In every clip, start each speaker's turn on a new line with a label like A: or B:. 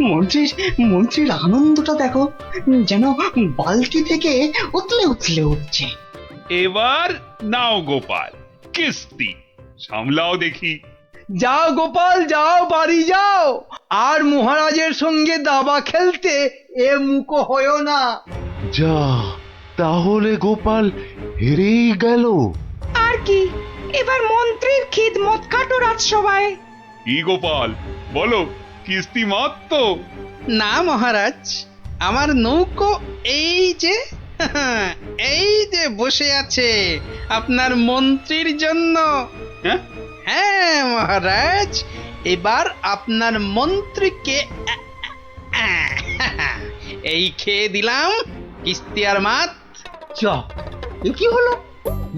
A: মন্ত্রীর মন্ত্রীর আনন্দটা দেখো, যেন বালতি থেকে উতলে উতলে উঠছে।
B: এবার নাও গোপাল, কিস্তি সামলাও দেখি।
C: যাও গোপাল যাও, বাড়ি যাও, আর মহারাজের সঙ্গে দাবা খেলতে এ মুখো হয়েও না।
D: যা, তাহলে গোপাল হেরেই গেল।
E: আর কি, এবার মন্ত্রীর খিদমত কাটো রাজসভায়।
B: কি গোপাল বলো, কিস্তি মাত তো?
F: না মহারাজ, আমার নৌকো এই যে এই যে বসে আছে আপনার মন্ত্রীর জন্য।
B: হ্যাঁ
F: হ্যাঁ মহারাজ, এবার আপনার মন্ত্রীকে এই খেয়ে দিলাম কিস্তি আর মাত।
C: যা, এ কি হলো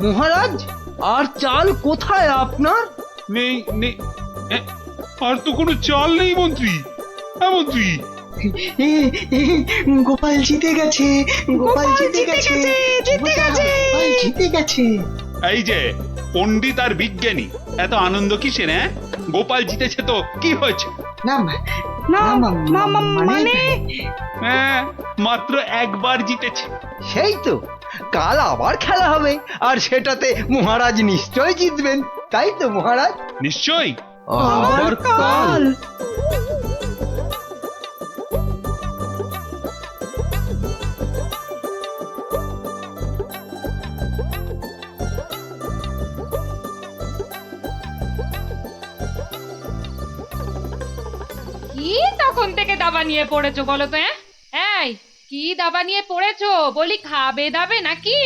C: মহারাজ? আর চাল কোথায় আপনার?
B: নেই নেই, আর তো কোনো চাল নেই মন্ত্রী। হ্যাঁ মন্ত্রী,
A: গোপাল জিতে গেছে, গোপাল জিতে গেছে,
E: জিতে গেছে।
A: গোপাল জিতে গেছে।
B: এই যে পণ্ডিত আর বিজ্ঞানী, এত আনন্দ কিসের? হ্যাঁ, গোপাল জিতেছে তো কি হয়েছে?
A: না
E: না
A: না,
E: মানে
B: হ্যাঁ, মাত্র একবার জিতেছে।
C: সেই তো, কাল আবার খেলা হবে, আর সেটাতে মহারাজ নিশ্চয় জিতবেন, তাই তো মহারাজ?
B: নিশ্চয়ই।
C: আবার কাল?
G: কি তখন থেকে দাবা নিয়ে পড়েছো বলো তো? এই কি দাবা নিয়ে পড়েছো? বলি খাবে দাবে নাকি?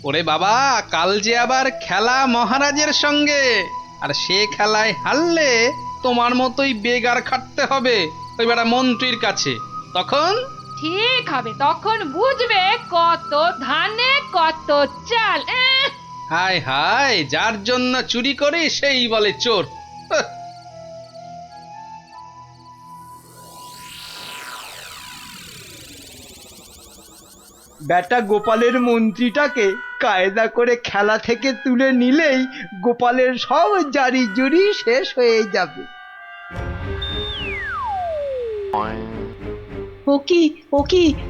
F: ওরে বাবা, কাল যে আবার খেলা মহারাজের সঙ্গে, আর সে খেলায় হারলে তোমার মতোই বেগার খাটতে হবে ওই বেটা মন্ত্রীর কাছে। তখন
G: ঠিক হবে, তখন বুঝবে কত ধানে কত চাল।
F: হায় হায়, যার জন্য চুরি করি সেই বলে চোর। হাহ।
C: বেটা গোপালের মন্ত্রীটাকে কায়দা করে খেলা থেকে তুলে নিলেই গোপালের সব জারি জুরি শেষ হয়ে যাবে।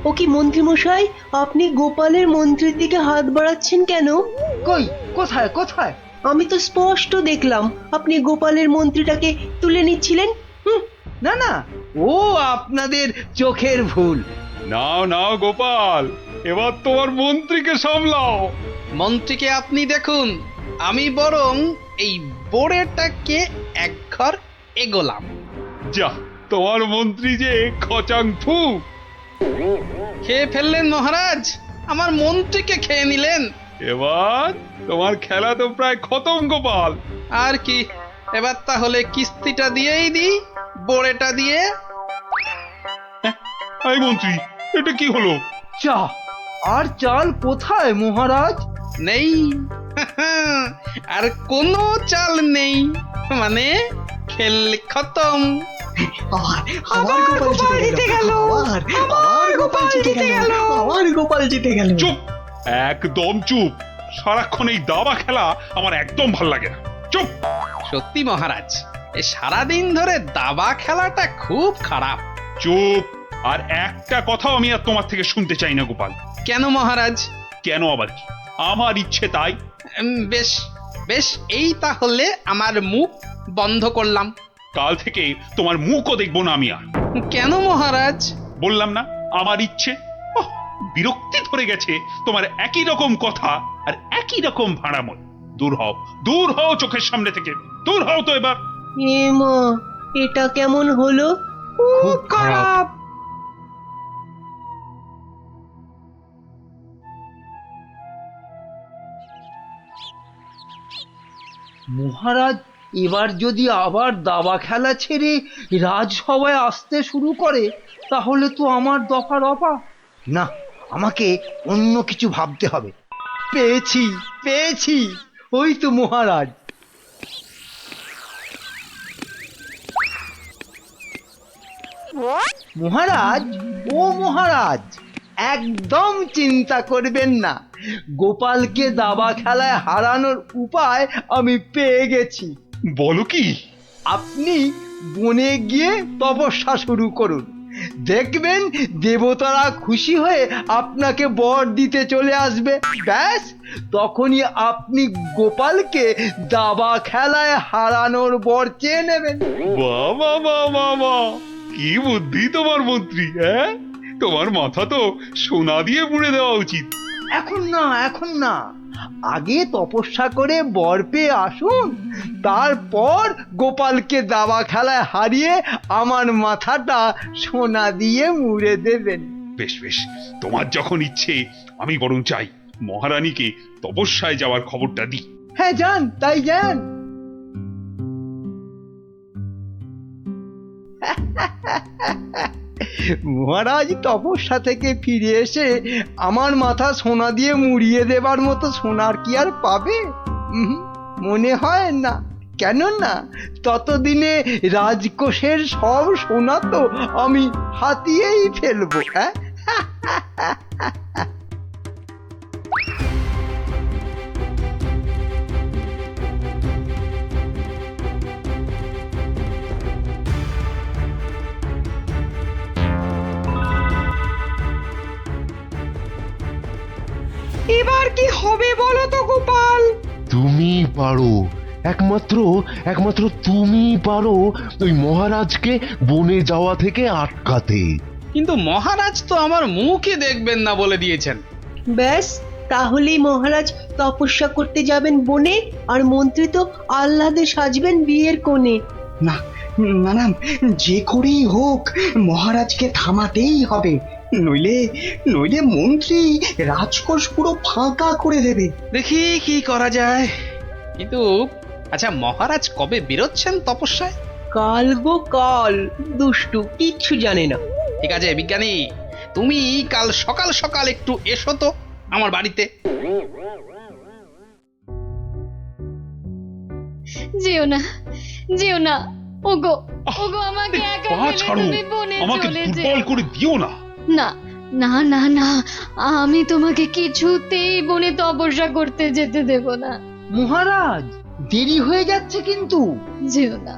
H: ও কি মন্ত্রী মশাই, আপনি গোপালের মন্ত্রীর দিকে হাত বাড়াচ্ছেন কেন?
C: কই, কোথায় কোথায়?
H: আমি তো স্পষ্ট দেখলাম আপনি গোপালের মন্ত্রীটাকে তুলে নিচ্ছিলেন।
C: না না, ও আপনাদের চোখের ভুল।
B: নাও নাও গোপাল, এবার তোমার মন্ত্রীকে সামলাও।
F: মন্ত্রীকে আপনি দেখুন, আমি বরং এই বোড়েটাকে এক ঘর এগোলাম।
B: যা, তোমার মন্ত্রী যে খচাং ফু।
F: খেয়ে ফেললেন মহারাজ, আমার মন্ত্রীকে খেয়ে নিলেন।
B: এবার তোমার খেলা তো প্রায় খতম গোপাল।
F: আর কি, এবার তাহলে কিস্তিটা দিয়েই দিই, বোড়েটা দিয়ে।
B: এই মন্ত্রী, এটা কি হলো?
C: চা আর চাল কোথায় মহারাজ?
F: নেই, আর কোনো চাল নেই, মানে খেল খতম।
A: আবার গোপাল জিতে গেল, আবার গোপাল জিতে গেল, আবার গোপাল জিতে গেল।
B: চুপ, একদম চুপ। সারাক্ষণ এই দাবা খেলা আমার একদম ভাল লাগে না। চুপ।
F: সত্যি মহারাজ, এ সারাদিন ধরে দাবা খেলাটা খুব খারাপ।
B: চুপ, আর একটা কথাও আমি আর তোমার থেকে শুনতে চাই না গোপাল।
F: কেন মহারাজ?
B: কেন আবার কি? আমার ইচ্ছে তাই।
F: বেশ বেশ, এই তাহলে আমার মুখ বন্ধ করলাম।
B: কাল থেকে তোমার মুখও দেখবো না আমি আর।
F: কেন মহারাজ?
B: বললাম না, আমার ইচ্ছে। ওহ, বিরক্তি ধরে গেছে তোমার একই রকম কথা আর একই রকম ভাড়াময়। দূর হও, দূর হও চোখের সামনে থেকে, দূর হও তো এবার।
H: এ মা, এটা কেমন হলো?
C: খুব খারাপ। মহারাজ এবার যদি আবার দাবা খেলা ছেড়ে রাজসভায় আসতে শুরু করে, তাহলে তো আমার দফা রফা। না, আমাকে অন্য কিছু ভাবতে হবে। পেয়েছি পেয়েছি, ওই তো মহারাজ। মহারাজ, ও মহারাজ, একদম চিন্তা করবেন না, গোপালকে দাবা খেলায় হারানোর উপায় আমি পেয়ে গেছি।
B: বলো কি?
C: আপনি বনে গিয়ে তপস্যা শুরু করুন, দেখবেন দেবতারা খুশি হয়ে আপনাকে বর দিতে চলে আসবে। ব্যাস, তখনই আপনি গোপালকে দাবা খেলায় হারানোর বর চেয়ে নেবেন।
B: বাবা বাবা বাবা, কি বুদ্ধি তোমার মন্ত্রী, হ্যাঁ? তোমার মাথা তো সোনা দিয়ে মুড়ে দেওয়া উচিত।
C: এখন না, এখন না, আগে তপস্যা করে বর পেয়ে আসুন, তারপর গোপালকে দাবা খেলায় হারিয়ে আমার মাথাটা সোনা দিয়ে মুড়ে দেবেন।
B: বেশ বেশ, তোমার যখন ইচ্ছে, আমি বরং চাই মহারানীকে তপস্যায় যাওয়ার খবরটা দিই।
C: হ্যাঁ, যান, তাই যান। মহারাজ তপস্যা থেকে ফিরে এসে আমার মাথা সোনা দিয়ে মুড়িয়ে দেবার মতো সোনার কি আর পাবে? মনে হয় না। কেননা ততদিনে রাজকোষের সব সোনা তো আমি হাতিয়েই ফেলবো। হ্যাঁ,
E: এবার কি হবে বলো তো গোপাল?
D: তুমি পারো, একমাত্র তুমি পারো ওই মহারাজকে বনে যাওয়া থেকে আটকাতে।
F: কিন্তু মহারাজ তো আমার মুখই দেখবেন না বলে দিয়েছেন।
H: ব্যাস, তাহলেই মহারাজ তপস্যা করতে যাবেন বনে, আর মন্ত্রী তো আহ্লাদে সাজবেন বিয়ের কোণে।
A: না না না, যে করেই হোক মহারাজকে থামাতেই হবে, নইলে নইলে মন্ত্রী রাজকোষ পুরো ফাঁকা করে দেবে।
F: দেখি কি করা যায়। কিন্তু আচ্ছা, মহারাজ কবে বেরোচ্ছেন তপস্যায়?
H: কাল গো কাল, দুষ্টু কিচ্ছু জানে না।
F: ঠিক আছে বিজ্ঞানী, তুমি কাল সকাল সকাল একটু এসো তো আমার বাড়িতে।
G: যেও না, যেও না, ওগো ওগো, আমাকে একা
B: পা
G: ফেলে
B: ছাড়ো,
G: তুমি বনে
B: আমাকে
G: চলে
B: দুর্বল
G: যেও
B: করে দিও না।
G: না না না না, আমি তোমাকে কিছুতেই বনে তপস্যা করতে যেতে দেব না।
C: মহারাজ দেরি হয়ে যাচ্ছে কিন্তু।
G: যেও না,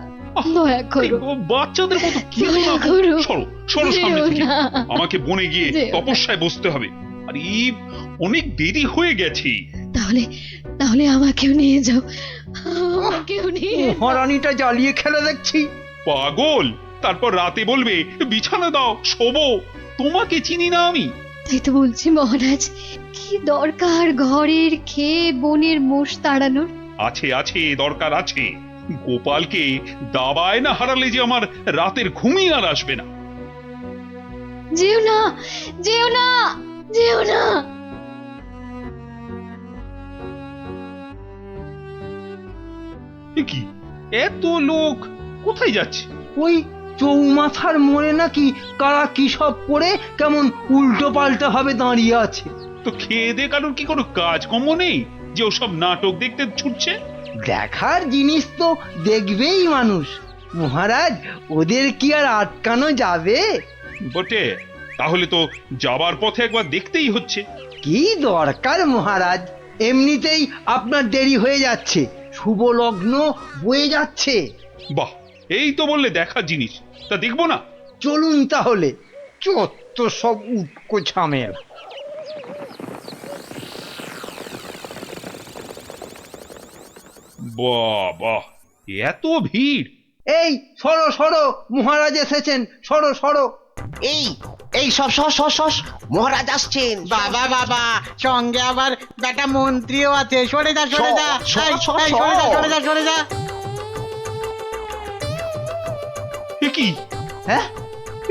G: দয়া করো,
B: এই বাচ্চাদের মতো কি
G: দয়া করো।
B: সরো সরো সামনে
G: যেও
B: থেকে।
G: না।
B: আমাকে বনে গিয়ে
G: যেও না।
B: তপস্যায় বসতে হবে। আর এই অনেক দেরি হয়ে গেছে।
G: তাহলে তাহলে আমাকেও নিয়ে যাও, আমাকেও নিয়ে যাও।
C: মহারানীটা জ্বালিয়ে খেলে দেখছি।
B: পাগল, তারপর রাতে বলবে বিছানা দাও, শোবো। তোমাকে চিনি না আমি।
G: তাই তো বলছি মহারাজ, কি দরকার ঘরের খেয়ে বনের মোষ তাড়ানোর?
B: আছে আছে, দরকার আছে। গোপালকে দাবায় না হারালে যে আমার রাতের ঘুমই আর আসবে না।
G: যেও না, যেও না, যেও না।
B: এ কি, এত লোক কোথায় যাচ্ছে?
C: ওই চৌমাথার মোড়ে নাকি কারা কি সব করে কেমন উল্টো পাল্টা ভাবে দাঁড়িয়ে আছে।
B: তো খেয়ে দে কারোর কি কোনো কাজকর্ম নেই যে ওসব নাটক দেখতে ছুটছে?
C: দেখার জিনিস তো দেখবেই মানুষ। মহারাজ, ওদের কি আর আটকানো যাবে?
B: বটে, তাহলে তো যাবার পথে একবার দেখতেই হচ্ছে।
C: কি দরকার মহারাজ, এমনিতেই আপনার দেরি হয়ে যাচ্ছে, শুভ লগ্ন বয়ে যাচ্ছে।
B: বাহ, এই তো বললে দেখার জিনিস, তা দেখবো না?
C: চলুন তাহলে। চত্ব সব উটকো ঝামেলা।
B: বাহ বাহ, এত ভিড়!
C: এই সরো সরো, মহারাজ এসেছেন, সরো সরো।
I: এই এই সব সস সস সস, মহারাজ আসছেন।
J: বাবা বাবা, সঙ্গে আবার বেটা মন্ত্রীও আছে। সরে যা, সরে যা, এই, এই, সরে যা, সরে যা, সরে যা।
B: এ কি,
C: হ্যাঁ,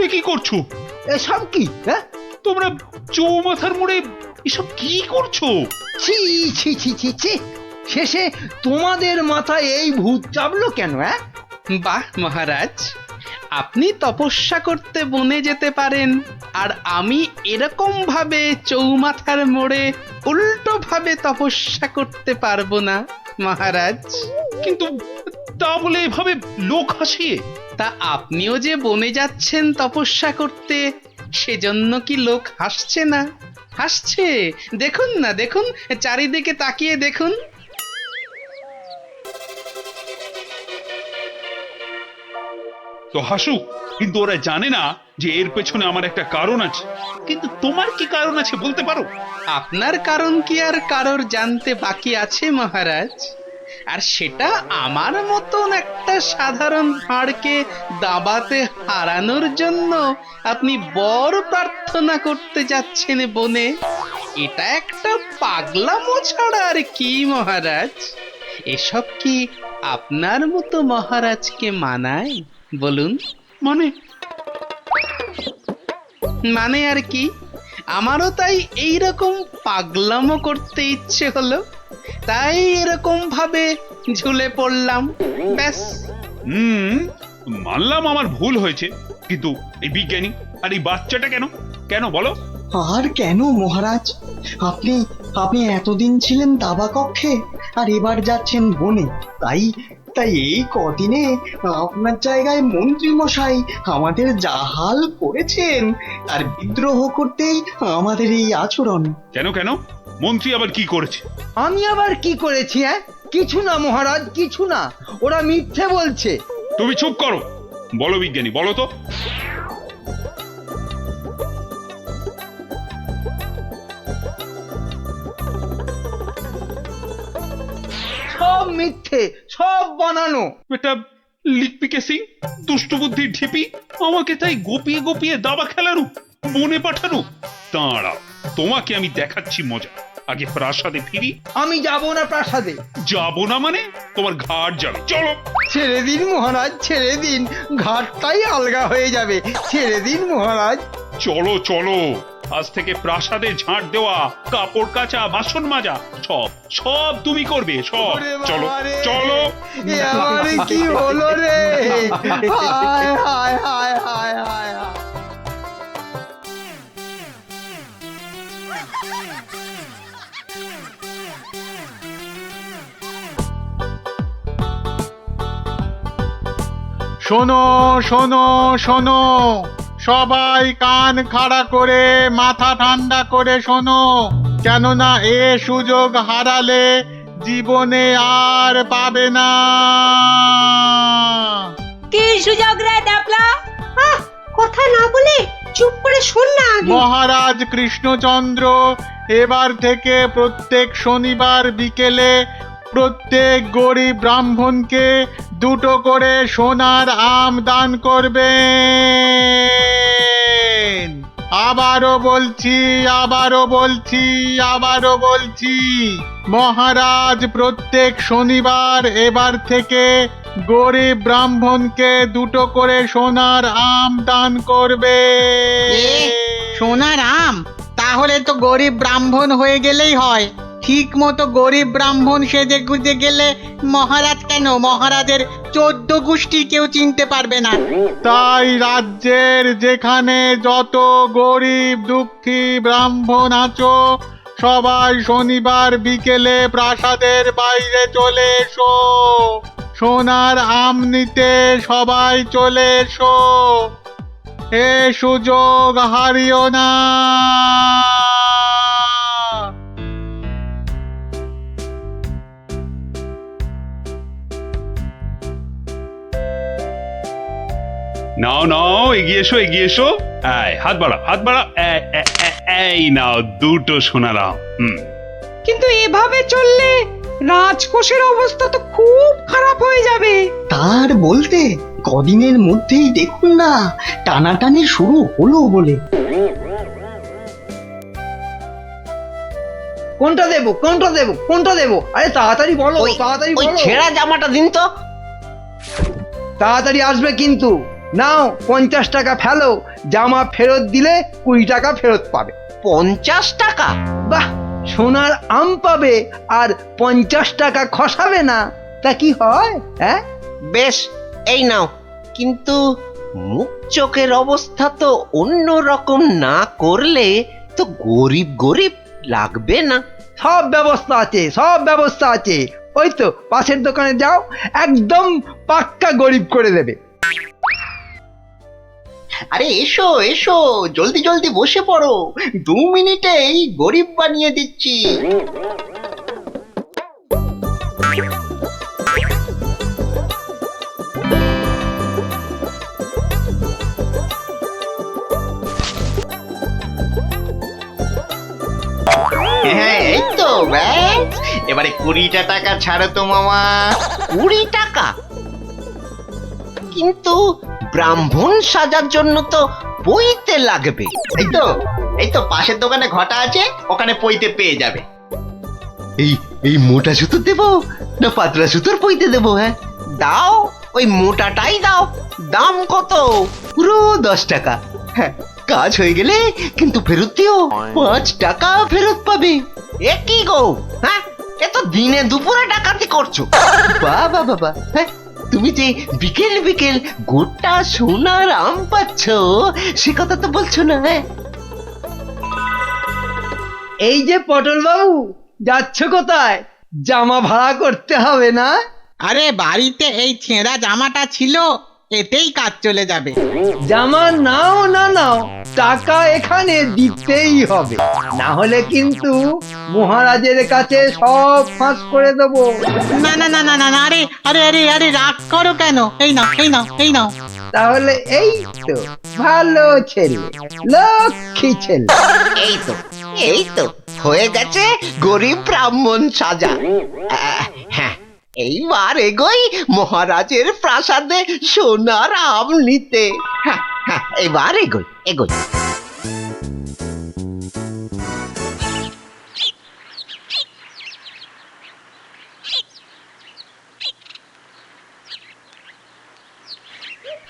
B: এ কি করছো
C: এসব কি? হ্যাঁ,
B: তোমরা? চৌমাথার মোড়ে এসব কি করছো?
C: ছি ছি ছি ছি ছি, শেষে তোমাদের মাথায় এই ভূত চাপলো কেন? হ্যাঁ,
F: বাহ মহারাজ, আপনি তপস্যা করতে বনে যেতে পারেন, আর আমি এরকম ভাবে চৌমাথার মোড়ে উল্টো ভাবে তপস্যা করতে পারবো না মহারাজ।
B: কিন্তু তা বলে এভাবে লোক হাসিয়ে?
F: তা আপনিও যে বনে যাচ্ছেন তপস্যা করতে, সেজন্য কি লোক হাসছে না? হাসছে, দেখুন না, দেখুন, চারিদিকে তাকিয়ে দেখুন।
B: তো হাসুক, কিন্তু ওরা জানে না যে এর পেছনে আমার একটা কারণ আছে। কিন্তু তোমার কি কারণ আছে বলতে পারো?
F: আপনার কারণ কি আর কারোর জানতে বাকি আছে মহারাজ? আর সেটা আমার মতন একটা সাধারণ ভাঁড়কে দাবাতে হারানোর জন্য আপনি বর প্রার্থনা করতে যাচ্ছেন বনে। এটা একটা পাগলামো ছাড়া আর কি মহারাজ? এসব কি আপনার মতো মহারাজকে মানায় বলুন? মানে আর কি, আমারও তাই এইরকম পাগলামো করতে ইচ্ছে হলো, তাই এরকম ভাবে ঝুলে পড়লাম, ব্যাস।
B: মানলাম আমার ভুল হয়েছে, কিন্তু এই বিজ্ঞানী আর এই বাচ্চাটা কেন কেন বলো?
A: আর কেন মহারাজ? আপনি আপনি এতদিন ছিলেন দাবা কক্ষে, আর এবার যাচ্ছেন বনে। তাই তাই এই কদিনে আপনার জায়গায় মন্ত্রী মশাই আমাদের জাহাল করেছেন, আর বিদ্রোহ করতেই আমাদের এই আচরণ।
B: কেন কেন মন্ত্রী আবার কি করেছে?
C: আমি আবার কি করেছি? কিছু না মহারাজ, কিছু না। ওরা মিথ্যে বলছে।
B: তুমি চুপ করো। বলো বিজ্ঞানী, বলো তো।
C: সব মিথ্যে, সব বানানো।
B: এটা লিকপিকে সিং, দুষ্ট বুদ্ধির ঢিপি, আমাকে তাই গোপিয়ে গোপিয়ে দাবা খেলানো, বনে পাঠানো। দাঁড়া, তোমাকে আমি দেখাচ্ছি মজা। আগে প্রাসাদে ফিরি।
C: আমি যাব না প্রাসাদে।
B: যাব না মানে? তোমার ঘাট যাবে, চলো।
C: ছেড়ে দিন মহারাজ, ছেড়ে দিন। ঘাটটাই আলগা হয়ে যাবে। ছেড়ে দিন মহারাজ।
B: চলো চলো, আজ থেকে প্রাসাদে ঝাঁট দেওয়া, কাপড় কাচা, বাসন মাজা সব সব তুমি করবে, সব। চলো চলো।
C: এ আমার কি হলো রে? হায় হায় হায় হায় হায়।
K: শোনো শোনো শোনো, সবাই কান খাড়া করে মাথা ঠান্ডা করে শোনো, কেননা এ সুযোগ হারালে জীবনে আর পাবে না।
H: কি সুযোগ রে ডাবলা? কথা না বলে চুপ করে শোন না আগে।
K: মহারাজ কৃষ্ণচন্দ্র এবার থেকে প্রত্যেক শনিবার বিকেলে প্রত্যেক গরিব ব্রাহ্মণকে 2টো করে সোনার আম দান করবেন। আবারও বলছি, আবারও বলছি, আবারও বলছি, মহারাজ প্রত্যেক শনিবার এবার থেকে গরিব ব্রাহ্মণকে 2টো করে সোনার আম দান করবে।
J: সোনার আম? তাহলে তো গরিব ব্রাহ্মণ হয়ে গেলেই হয়। ঠিক মতো গরিব ব্রাহ্মণ সেজে গুজে গেলে মহারাজ কেন, মহারাজের 14 গোষ্ঠী কেউ চিনতে পারবে না।
K: তাই রাজ্যের যেখানে যত গরিব দুঃখী ব্রাহ্মণ আছো, সবাই শনিবার বিকেলে প্রাসাদের বাইরে চলে এসো। সোনার আম নিতে সবাই চলে এসো। এ সুযোগ হারিও না।
B: নাও নাও, এগিয়ে এসো, এগিয়ে এসো। হাত বাড়াও, হাত বাড়াও। এই নাও 2টো সোনার আম।
E: কিন্তু এভাবে চললে রাজকোষের অবস্থা তো খুব খারাপ হয়ে যাবে।
A: তার বলতে কদিনের মধ্যেই দেখুন না টানাটানি শুরু হলো বলে।
C: কোনটা দেবো, কোনটা দেবো, কোনটা দেবো? আরে তাড়াতাড়ি বলো, তাড়াতাড়ি
I: ওই
C: বলো।
I: ছেঁড়া জামাটা দিন তো।
C: তাড়াতাড়ি আসবে কিন্তু। নাও 50 টাকা ফেলো, জামা ফেরত দিলে 20 টাকা ফেরত পাবে।
I: 50 টাকা?
C: বাহ, সোনার আম পাবে আর 50 টাকা খসাবে না, তা কি হয়? হ্যাঁ
I: বেশ, এই নাও। কিন্তু মুখ চোখের অবস্থা তো অন্য রকম না করলে তো গরিব গরিব লাগবে না।
C: সব ব্যবস্থা আছে, সব ব্যবস্থা আছে। ওই তো পাশের দোকানে যাও, একদম পাক্কা গরিব করে দেবে।
A: আরে এসো এসো, জলদি জলদি বসে পড়ো, 2 মিনিটেই গরিব বানিয়ে দিচ্ছি।
I: ব্যাস এবারে 20টা টাকা ছাড়ো তো মামা। 20 টাকা? কিন্তু ব্রাহ্মণ সাজার জন্য তো পইতে লাগবে। এই তো পাশের দোকানে ঘটা আছে, ওখানে পইতে পেয়ে যাবে। এই এই মোটা সুতো দেবো না পাতলা সুতোর পইতে দেবো? হ্যাঁ দাও, ওই মোটাটাই দাও। দাম কত? পুরো 10 টাকা। হ্যাঁ, কাজ হয়ে গেলে কিন্তু ফেরত দিও, 5 টাকা ফেরত পাবে। এ কি গো, হ্যাঁ এ তো দিনে দুপুরে ডাকাতি করছো। বাবা বাবা, হ্যাঁ তুমি যে বিকেল বিকেল গোটা সোনার আম পাচ্ছ সে কথা তো বলছো না। হ্যাঁ
C: এই যে পটল বাবু, যাচ্ছ কোথায়? জামা ভাড়া করতে হবে না?
J: আরে বাড়িতে এই ছেঁড়া জামাটা ছিল, এতেই কাজ চলে যাবে।
C: জামা নাও না নাও, টাকা এখানে দিতেই হবে, না হলে কিন্তু মহারাজের কাছে সব ফাঁস করে দেবো।
J: না না না না না না, আরে আরে আরে আরে রাগ করো কেন? এই নাও এই নাও এই নাও।
C: তাহলে এই তো ভালো ছেলে, লক্ষ্মী ছেলে।
I: এই তো হয়ে গেছে গরিব ব্রাহ্মণ সাজা। হ্যাঁ এইবার এগোই মহারাজের প্রাসাদে সোনার আম নিতে। হ্যাঁ হ্যাঁ এবার এগোই।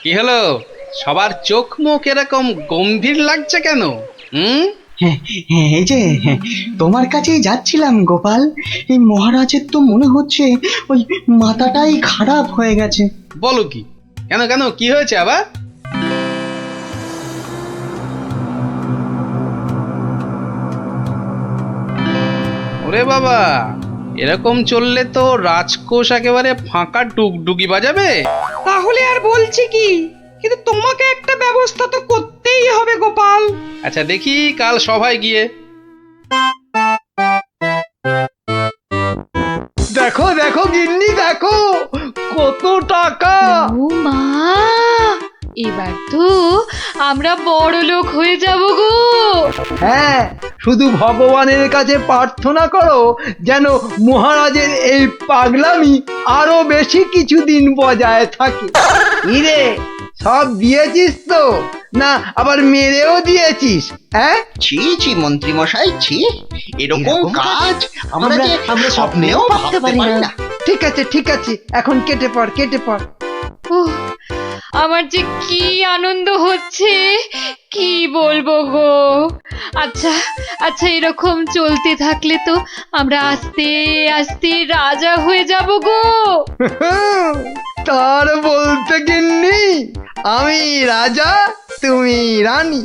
F: কি হলো, সবার চোখ মুখ এরকম গম্ভীর লাগছে কেন?
A: এই যে তোমার কাছেই যাচ্ছিলাম গোপাল। এই মহারাজের তো মনে হচ্ছে ওই মাথাটাই খারাপ হয়ে গেছে।
F: বলো কি? কেন কেন, কি হয়েছে আবার? ওরে বাবা, এরকম চললে তো রাজকোষ একেবারে ফাঁকা ডুগডুগি বাজাবে।
E: তাহলে আর বলছি কি, কিন্তু তোমাকে একটা ব্যবস্থা তো করতেই হবে গোপাল।
F: আচ্ছা দেখি কাল সভায় গিয়ে।
C: দেখো দেখো গিন্নি, দেখো কত টাকা।
G: ও মা, এবার তো আমরা বড় লোক হয়ে যাব গো।
C: হ্যাঁ, শুধু ভগবানের কাছে প্রার্থনা করো যেন মহারাজের এই পাগলামি আরো বেশি কিছুদিন বজায় থাকে। ইরে, সব দিয়েছিস তো, না আবার মেরেও দিয়েছিস? হ্যাঁ
A: ছি মন্ত্রী মশাই, ছি, এরকম কাজ আমরা স্বপ্নেও ভাবতে পারি না।
C: ঠিক আছে ঠিক আছে, এখন কেটে পড়।
G: উহ, আমার যে কি আনন্দ হচ্ছে কি বলবো গো। আচ্ছা আচ্ছা, এরকম চলতে থাকলে তো আমরা আস্তে আস্তে রাজা হয়ে যাব গো।
C: তার বলতে গিন্নি, আমি রাজা তুমি রানী।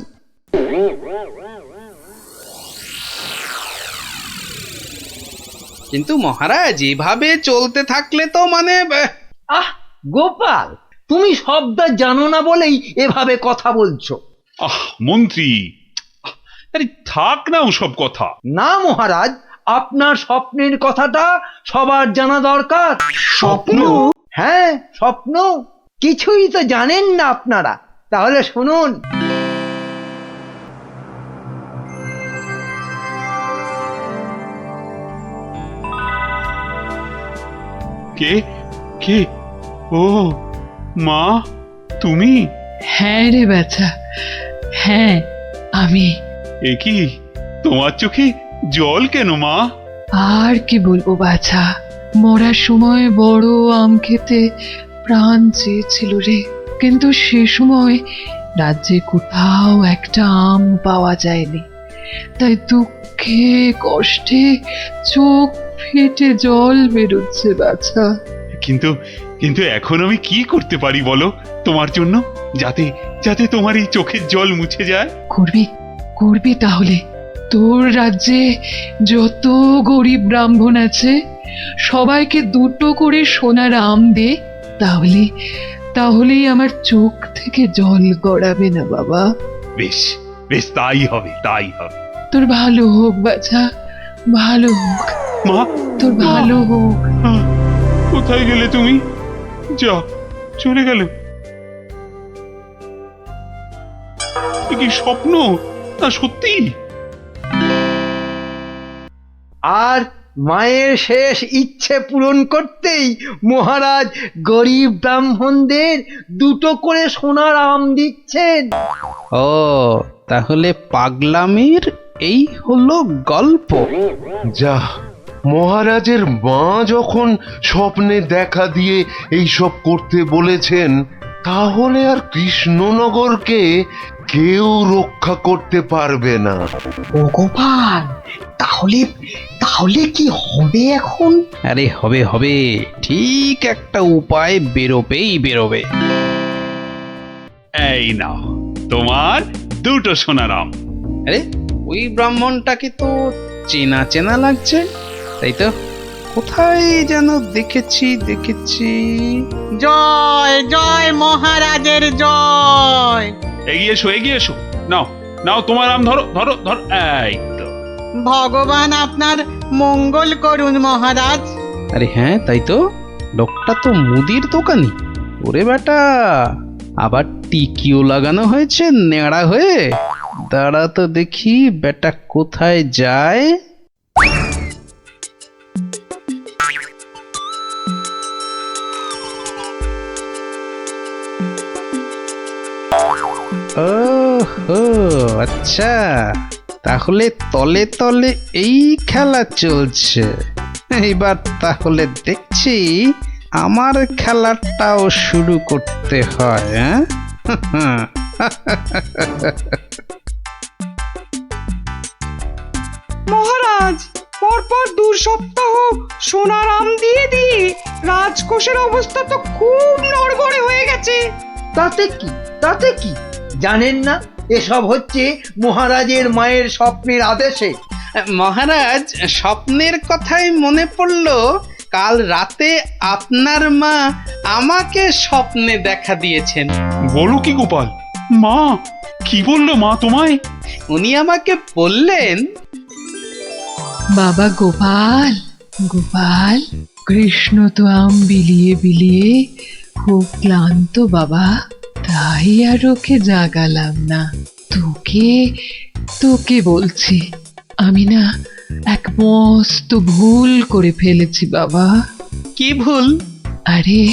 F: কিন্তু মহারাজ, এভাবে চলতে থাকলে তো মানে
C: আহ গোপাল, তুমি শব্দ জানো না বলেই এভাবে কথা বলছো।
B: মন্ত্রী, আরে থাক না ওসব কথা।
C: না মহারাজ, আপনার স্বপ্নের কথাটা সবার জানা দরকার।
A: স্বপ্ন?
C: হ্যাঁ স্বপ্ন, কিছুই তো জানেন না আপনারা। তাহলে শুনুন।
B: কে কে? ও মা, তুমি?
E: হ্যাঁ রে বাছা, হ্যাঁ আমি।
B: এ কি, তোমার চোখে জল কেন মা?
E: আর কি বলবো বাছা, মরার সময় বড় আম খেতে প্রাণ চেয়েছিল রে, কিন্তু সে সময় রাজ্যে কোথাও একটা আম পাওয়া যায়নি, তাই দুঃখে কষ্টে চোখ ফেটে জল বেরোচ্ছে বাছা।
B: কিন্তু কিন্তু এখন আমি কি করতে পারি বলো তোমার জন্য, যাতে যাতে তোমার এই চোখের জল মুছে যায়?
E: করবি তাহলে। তোর রাজ্যে যত গরিব ব্রাহ্মণ আছে সবাইকে 2টো করে সোনার আম দে, তাহলেই আমার চোখ থেকে জল গড়াবে না বাবা।
B: বেশ বেশ, তাই হবে।
E: তোর ভালো হোক বাছা, ভালো হোক
B: মা,
E: তোর ভালো হোক।
B: কোথায় গেলে তুমি? যা, চলে গেল। এ কি স্বপ্ন না সত্যি?
C: আর মায়ের শেষ ইচ্ছে পূরণ করতেই মহারাজ গরিব ব্রাহ্মণদের 2টো করে সোনার আম দিচ্ছেন।
F: ও তাহলে পাগলামির এই হলো গল্প।
D: যা, মহারাজের মা যখন স্বপ্নে দেখা দিয়ে এইসব করতে বলেছেন, তাহলে আর কৃষ্ণনগরকে কেউ রক্ষা করতে পারবে না।
A: ও গোপাল, তাহলে তাহলে কি হবে এখন?
F: আরে হবে হবে, ঠিক একটা উপায় বেরোবে।
B: এই নাও তোমার 2টো সোনার আম।
F: আরে ওই ব্রাহ্মণটাকে তো চেনা চেনা লাগছে, তাই তো? কোথায় যেন দেখেছি।
J: জয় জয় মহারাজের জয়।
B: এগিয়ে এসো। নাও নাও তোমার আম, ধরো। এই তো।
J: ভগবান আপনার মঙ্গল করুন মহারাজ।
F: আরে হ্যাঁ, তাই তো, লোকটা তো মুদির দোকানি। ওরে বেটা, আবার টিকিও লাগানো হয়েছে নেড়া হয়ে। দাঁড়া তো দেখি বেটা কোথায় যায়। ওহো আচ্ছা, তাহলে তলে তলে এই খেলা চলছে। এইবার তাহলে দেখছি আমার খেলাটাও শুরু করতে হয়। হ্যাঁ
L: মহারাজ, পরপর 2 সপ্তাহ সোনার আম দিয়ে রাজকোষের অবস্থা তো খুব নড়বড়ে হয়ে গেছে।
C: তাতে কি জানেন না, এসব হচ্ছে মহারাজের মায়ের স্বপ্নের আদেশে।
F: মহারাজ, স্বপ্নের কথাই মনে পড়লো, কাল রাতে আপনার মা আমাকে স্বপ্নে দেখা দিয়েছেন।
B: বলো কি গোপাল? মা কি বললো মা তোমায়?
F: উনি আমাকে বললেন,
E: বাবা গোপাল, কৃষ্ণ তো আম বিলিয়ে খুব ক্লান্ত বাবা, তাই আর ওকে জাগালাম না। তোকে বলছি, আমি না এক মস্ত ভুল করে ফেলেছি বাবা।
F: কি ভুল?
E: আরে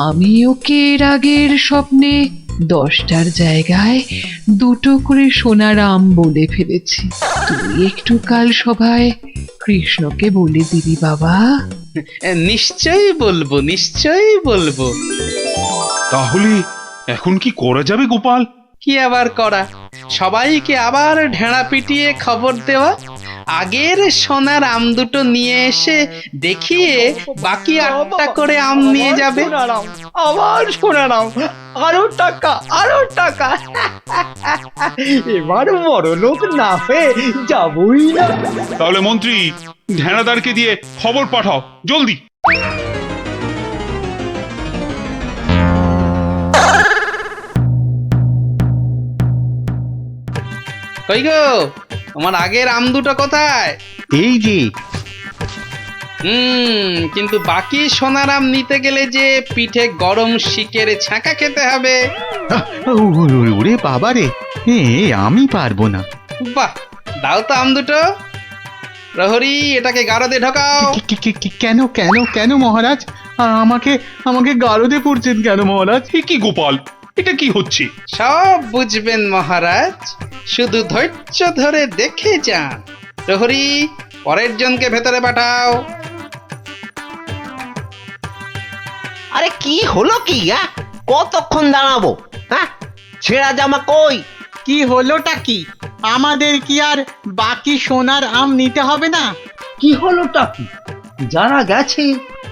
E: আমি ওকে এর আগের স্বপ্নে 10টার জায়গায় 2টো করে সোনার আম বলে ফেলেছি। তুই একটু কাল সভায় কৃষ্ণকে বলে দিবি বাবা।
F: নিশ্চয়ই বলবো।
B: তাহলে এখন কি করা যাবে গোপাল?
F: কি আবার করা, সবাইকে আবার ঢেঁড়া পিটিয়ে খবর দেওয়া, আগের সোনার আম 2টো নিয়ে এসে দেখিয়ে বাকি 8টা করে আম নিয়ে যাবে।
C: আবার সোনার আম, আরো টাকা। এবার বড় লোক না হয়ে যাবই না।
B: তাহলে মন্ত্রী ঢেঁড়াদারকে দিয়ে খবর পাঠাও জলদি।
F: কই গো, তোমার আগের আম 2টো কোথায়?
K: এই যে।
F: কিন্তু বাকি সোনার আম নিতে গেলে যে পিঠে গরম শিকের ছাঁকা খেতে হবে।
K: ওরে বাবা রে, আমি পারবো না।
F: বাহ, দাও তো আম 2টো। প্রহরী, এটাকে গারদে ঢোকাও।
K: কেন মহারাজ? আমাকে গারদে পড়ছেন কেন মহারাজ?
B: কি গোপাল, এটা কি হচ্ছে?
F: সব বুঝবেন মহারাজ, শুধু ধৈর্য ধরে দেখে যান। প্রহরী, পরের জনকে ভেতরে পাঠাও।
I: আরে কি হলো কি? কতক্ষণ দাঁড়াবো? ছেঁড়া জামা কই?
J: কি হলোটা কি? আমাদের কি আর বাকি সোনার আম নিতে হবে না?
C: কি হলোটা কি? যারা গেছে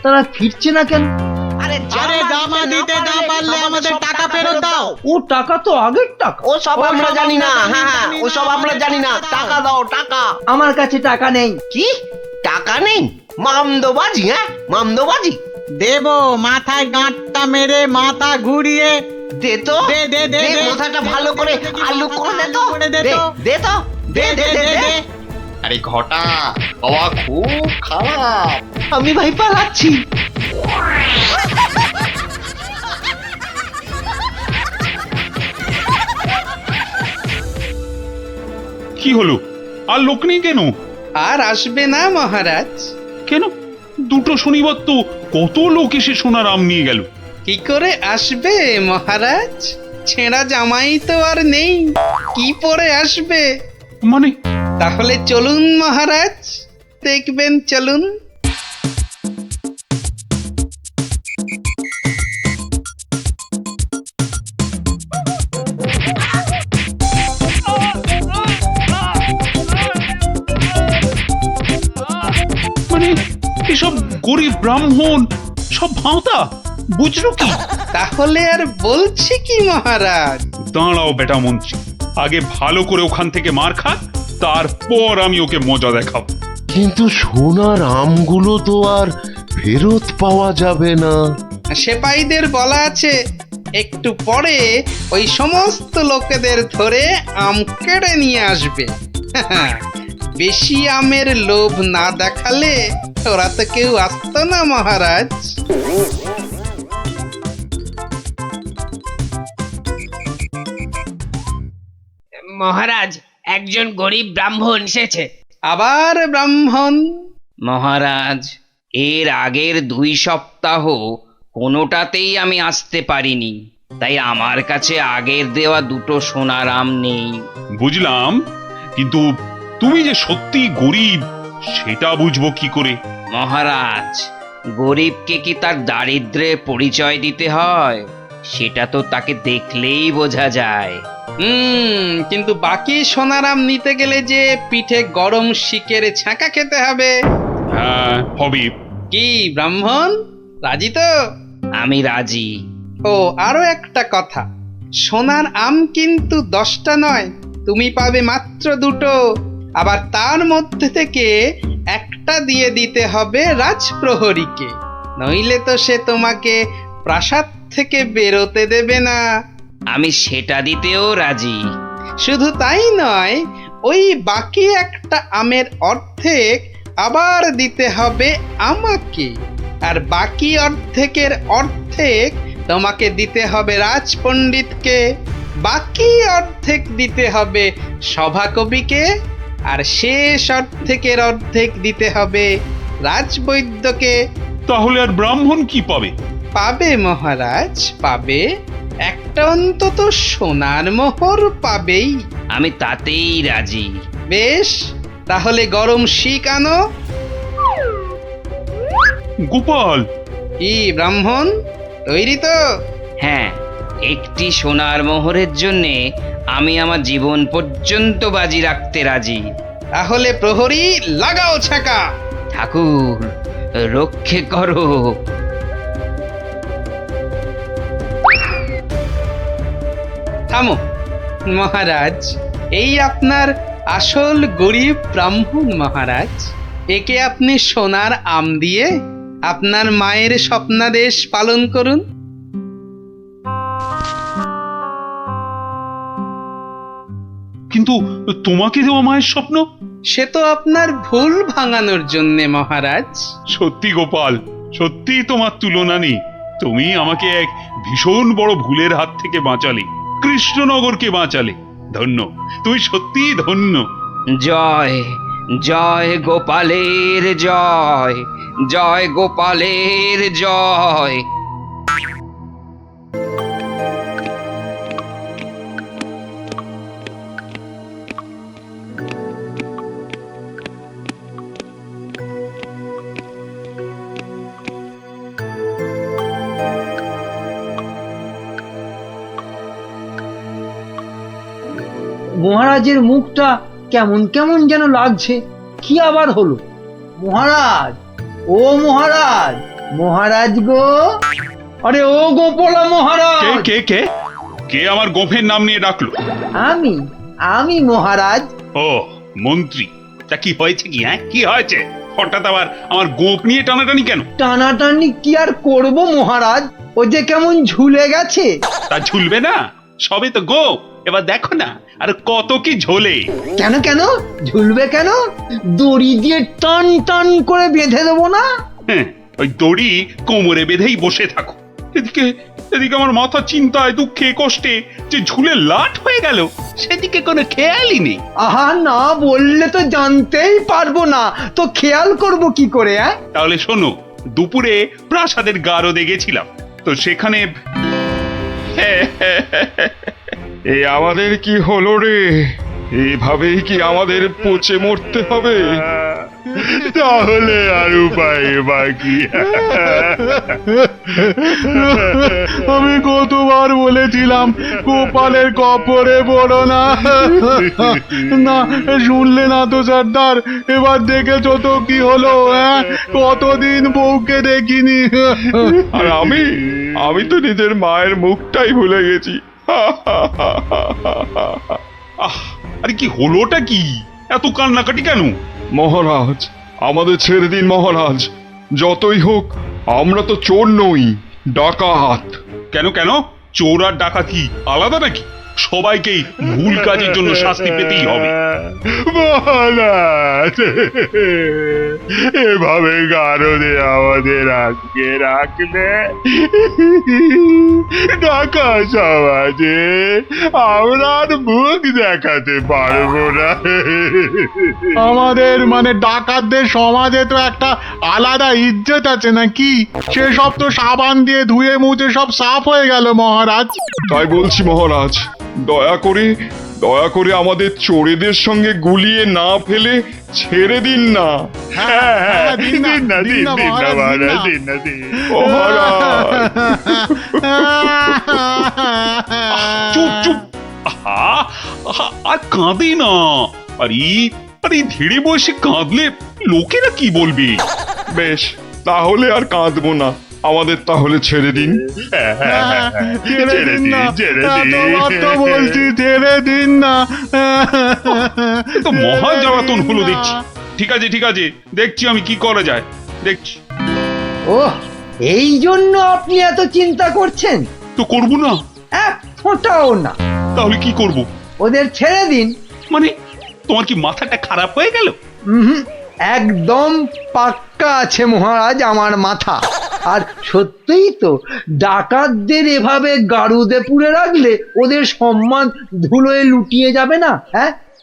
C: তারা ফিরছে না কেন?
I: আরে
J: জামা দিতে না পারলে আমাদের টাকা ফেরত দাও।
C: ও টাকা তো আগের টাকা।
I: ও সব আমরা জানি না। হ্যাঁ, ও সব আমরা জানি না। টাকা দাও, টাকা।
C: আমার কাছে টাকা নেই।
I: কি টাকা নেই? মামদোবাজি
J: দেবো, মাথায় গাঁটটা মেরে মাথা ঘুরিয়ে
I: দে তো।
J: দে
I: মাথাটা ভালো করে আলু করে দে তো। আরে ঘটা, বাবা খুব খারাপ। আমি ভাই পালাচ্ছি।
B: কি হলো? আর লোক নেই কেন?
F: আর আসবে না মহারাজ।
B: কেন? দুটো শনিবার তো কত লোক এসে সোনার আম নিয়ে গেল।
F: কি করে আসবে মহারাজ? ছেঁড়া জামাই তো আর নেই, কি পরে আসবে?
B: মানে
F: তাহলে চলুন মহারাজ, দেখবেন, চলুন।
B: মানে এসব গরিব ব্রাহ্মণ সব ভাঁওতা, বুঝলো কি?
F: তাহলে আর বলছি কি মহারাজ?
B: দাঁড়াও বেটা মন্ত্রী, আগে ভালো করে ওখান থেকে মার খা, তারপর আমি ওকে মজা দেখাবো।
D: কিন্তু সোনার আমগুলো তো আর ফেরত পাওয়া যাবে না।
F: সেপাইদের বলা আছে একটু পরে ওই সমস্ত লোকেদের ধরে আম কেড়ে নিয়ে আসবে। বেশি আমের লোভ না দেখালে ওরা তো কেউ আসতো না মহারাজ।
M: মহারাজ, একজন গরিব ব্রাহ্মণ এসেছে।
F: আবার ব্রাহ্মণ?
M: মহারাজ, এর আগের 2 সপ্তাহ কোনোটাতেই আমি আসতে পারিনি, তাই আমার কাছে আগের দেওয়া 2টো সোনার আম নেই।
B: বুঝলাম, কিন্তু তুমি যে সত্যি গরিব সেটা বুঝবো কি করে?
M: মহারাজ, গরিবকে কি তার দারিদ্র্যের পরিচয় দিতে হয়? সেটা তো তাকে দেখলেই বোঝা যায়।
F: কিন্তু বাকি সোনার আম নিতে গেলে যে পিঠে গরম শিকের ছাঁকা খেতে হবে।
B: হ্যাঁ, হবে।
F: কি ব্রাহ্মণ, রাজি তো?
M: আমি রাজি।
F: ও আরো একটা কথা, সোনার আম কিন্তু 10টা নয়, তুমি পাবে মাত্র 2টো। আবার তার মধ্যে থেকে একটা দিয়ে দিতে হবে রাজপ্রহরীকে, নইলে তো সে তোমাকে প্রাসাদ থেকে বেরোতে দেবে না।
M: আমি সেটা দিতেও রাজি।
F: শুধু তাই নয়, ওই বাকি একটা আমের অর্ধেক আবার দিতে হবে আমাকে, আর বাকি অর্ধেকের অর্ধেক তোমাকে দিতে হবে রাজপণ্ডিতকে, বাকি অর্ধেক দিতে হবে সভাকবিকে, আর শেষ অর্ধেকের অর্ধেক দিতে হবে রাজবৈদ্যকে।
B: তাহলে আর ব্রাহ্মণ কি পাবে?
F: পাবে মহারাজ, পাবে। একটা অন্তত সোনার মোহর পাবেই।
M: আমি তাতেই রাজি।
F: বেশ, তাহলে গরম শিক আনো।
B: গোপাল!
F: কি ব্রাহ্মণ, তৈরি তো?
M: হ্যাঁ, একটি সোনার মোহরের জন্যে আমি আমার জীবন পর্যন্ত বাজি রাখতে রাজি।
F: তাহলে প্রহরী লাগাও ছাকা।
M: ঠাকুর, রক্ষে করো।
F: থামো মহারাজ, এই আপনার আসল গরিব ব্রাহ্মণ মহারাজ। একে আপনি সোনার আম দিয়ে আপনার মায়ের স্বপ্নাদেশ পালন করুন।
B: কিন্তু তোমাকে দেওয়া মায়ের স্বপ্ন?
F: সে তো আপনার ভুল ভাঙানোর জন্যে মহারাজ।
B: সত্যি গোপাল, সত্যি তোমার তুলনা নেই। তুমি আমাকে এক ভীষণ বড় ভুলের হাত থেকে বাঁচালে, কৃষ্ণনগরকে বাঁচালে। ধন্য, তুমি সত্যিই ধন্য।
M: জয় জয় গোপালের জয়, জয় গোপালের জয়।
C: মহারাজের মুখটা কেমন কেমন যেন লাগছে। কি আবার হলো? মহারাজ, ও মহারাজ, মহারাজ গো, আরে ও গোপালা মহারাজ।
B: কে কে কে কে আমার গোফের নাম নিয়ে ডাকলো?
C: আমি আমি মহারাজ।
B: ও মন্ত্রী, তা কি হয়েছে কি? হ্যাঁ, কি হয়েছে? হঠাৎ আবার আমার গোপ নিয়ে টানাটানি কেন?
C: টানাটানি কি আর করব মহারাজ, ও যে কেমন ঝুলে গেছে।
B: তা ঝুলবে না, সবে তো গোপ। এবার দেখো না আর কত কি ঝোলে।
C: কেন কেন ঝুলবে কেন? দড়ি দিয়ে টান টান করে বেঁধে দেবো না?
B: হ্যাঁ, ওই দড়ি কোমরে বেঁধেই বসে থাকো। এদিকে এদিকে আমার মাথা চিন্তায় দুঃখে কষ্টে যে ঝুলে লাট হয়ে গেল সেদিকে কোনো খেয়ালই নেই।
C: আহা, না বললে তো জানতেই পারবো না, তো খেয়াল করব কি করে?
B: তাহলে শোনো, দুপুরে প্রাসাদের গারদে গেছিলাম, তো সেখানে
N: এ আমাদের কি হলো রে? এইভাবেই কি আমাদের পচে মরতে হবে?
B: তাহলে আর উপায় বাকি।
K: আমি কতবার বলেছিলাম গোপালের কপরে পড়ো না। না শুনলে না তো সর্দার, এবার দেখেছো তো কি হলো? কতদিন বউকে দেখিনি।
N: আর আমি তো নিজের মায়ের মুখটাই ভুলে গেছি।
B: আহ, আরে কি হলোটা কি? এত কান্নাকাটি কেন?
N: মহারাজ, আমাদের ছেড়ে দিন মহারাজ। যতই হোক আমরা তো চোর নই, ডাকাত।
B: কেন কেন? চোর আর ডাকাতি আলাদা নাকি? সবাইকেই ভুল কাজের জন্য শাস্তি পেতেই হবে।
N: মহারাজ, এভাবে গারদে আমাদের আটকে রাখলে ঢাকা সমাজে আমরা আর মুখ দেখাতে পারবো না।
K: আমাদের মানে ডাকাতদের সমাজে তো একটা আলাদা ইজ্জত আছে নাকি? সেসব তো সাবান দিয়ে ধুয়ে মুছে সব সাফ হয়ে গেল মহারাজ।
N: তাই বলছি মহারাজ, দয়া করে আমাদের চোরেদের সঙ্গে গুলিয়ে না ফেলে ছেড়ে দিন না।
K: দিন না মহারাজ, দিন না।
B: চুপ চুপ। আহা, আহা, আর কাঁদে না। আরে ধীরে বয়সে কাঁদলে লোকেরা কি বলবে?
N: বেশ, তাহলে আর কাঁদবো না। আমাদের তাহলে ছেড়ে দিন।
K: ছেড়ে দিন না, তোমার তো বলছি ছেড়ে দিন না।
B: তো মহা জ্বালাতন হলো দেখছি। ঠিক আছে, দেখছি আমি কি করা যায়, দেখছি।
C: ও, এই জন্য আপনি এত চিন্তা করছেন?
B: তো করবো না?
C: এক ফোঁটাও না।
B: তাহলে কি করব?
C: ওদের ছেড়ে দিন।
B: মানে তোমার কি মাথাটা খারাপ হয়ে গেল?
C: একদম পাক্কা আছে মহারাজ আমার মাথা। আর সত্যিই তো, ডাকাতদের এভাবে গারুদে পুরে রাখলে ওদের সম্মান ধুলোয় লুটিয়ে যাবে না?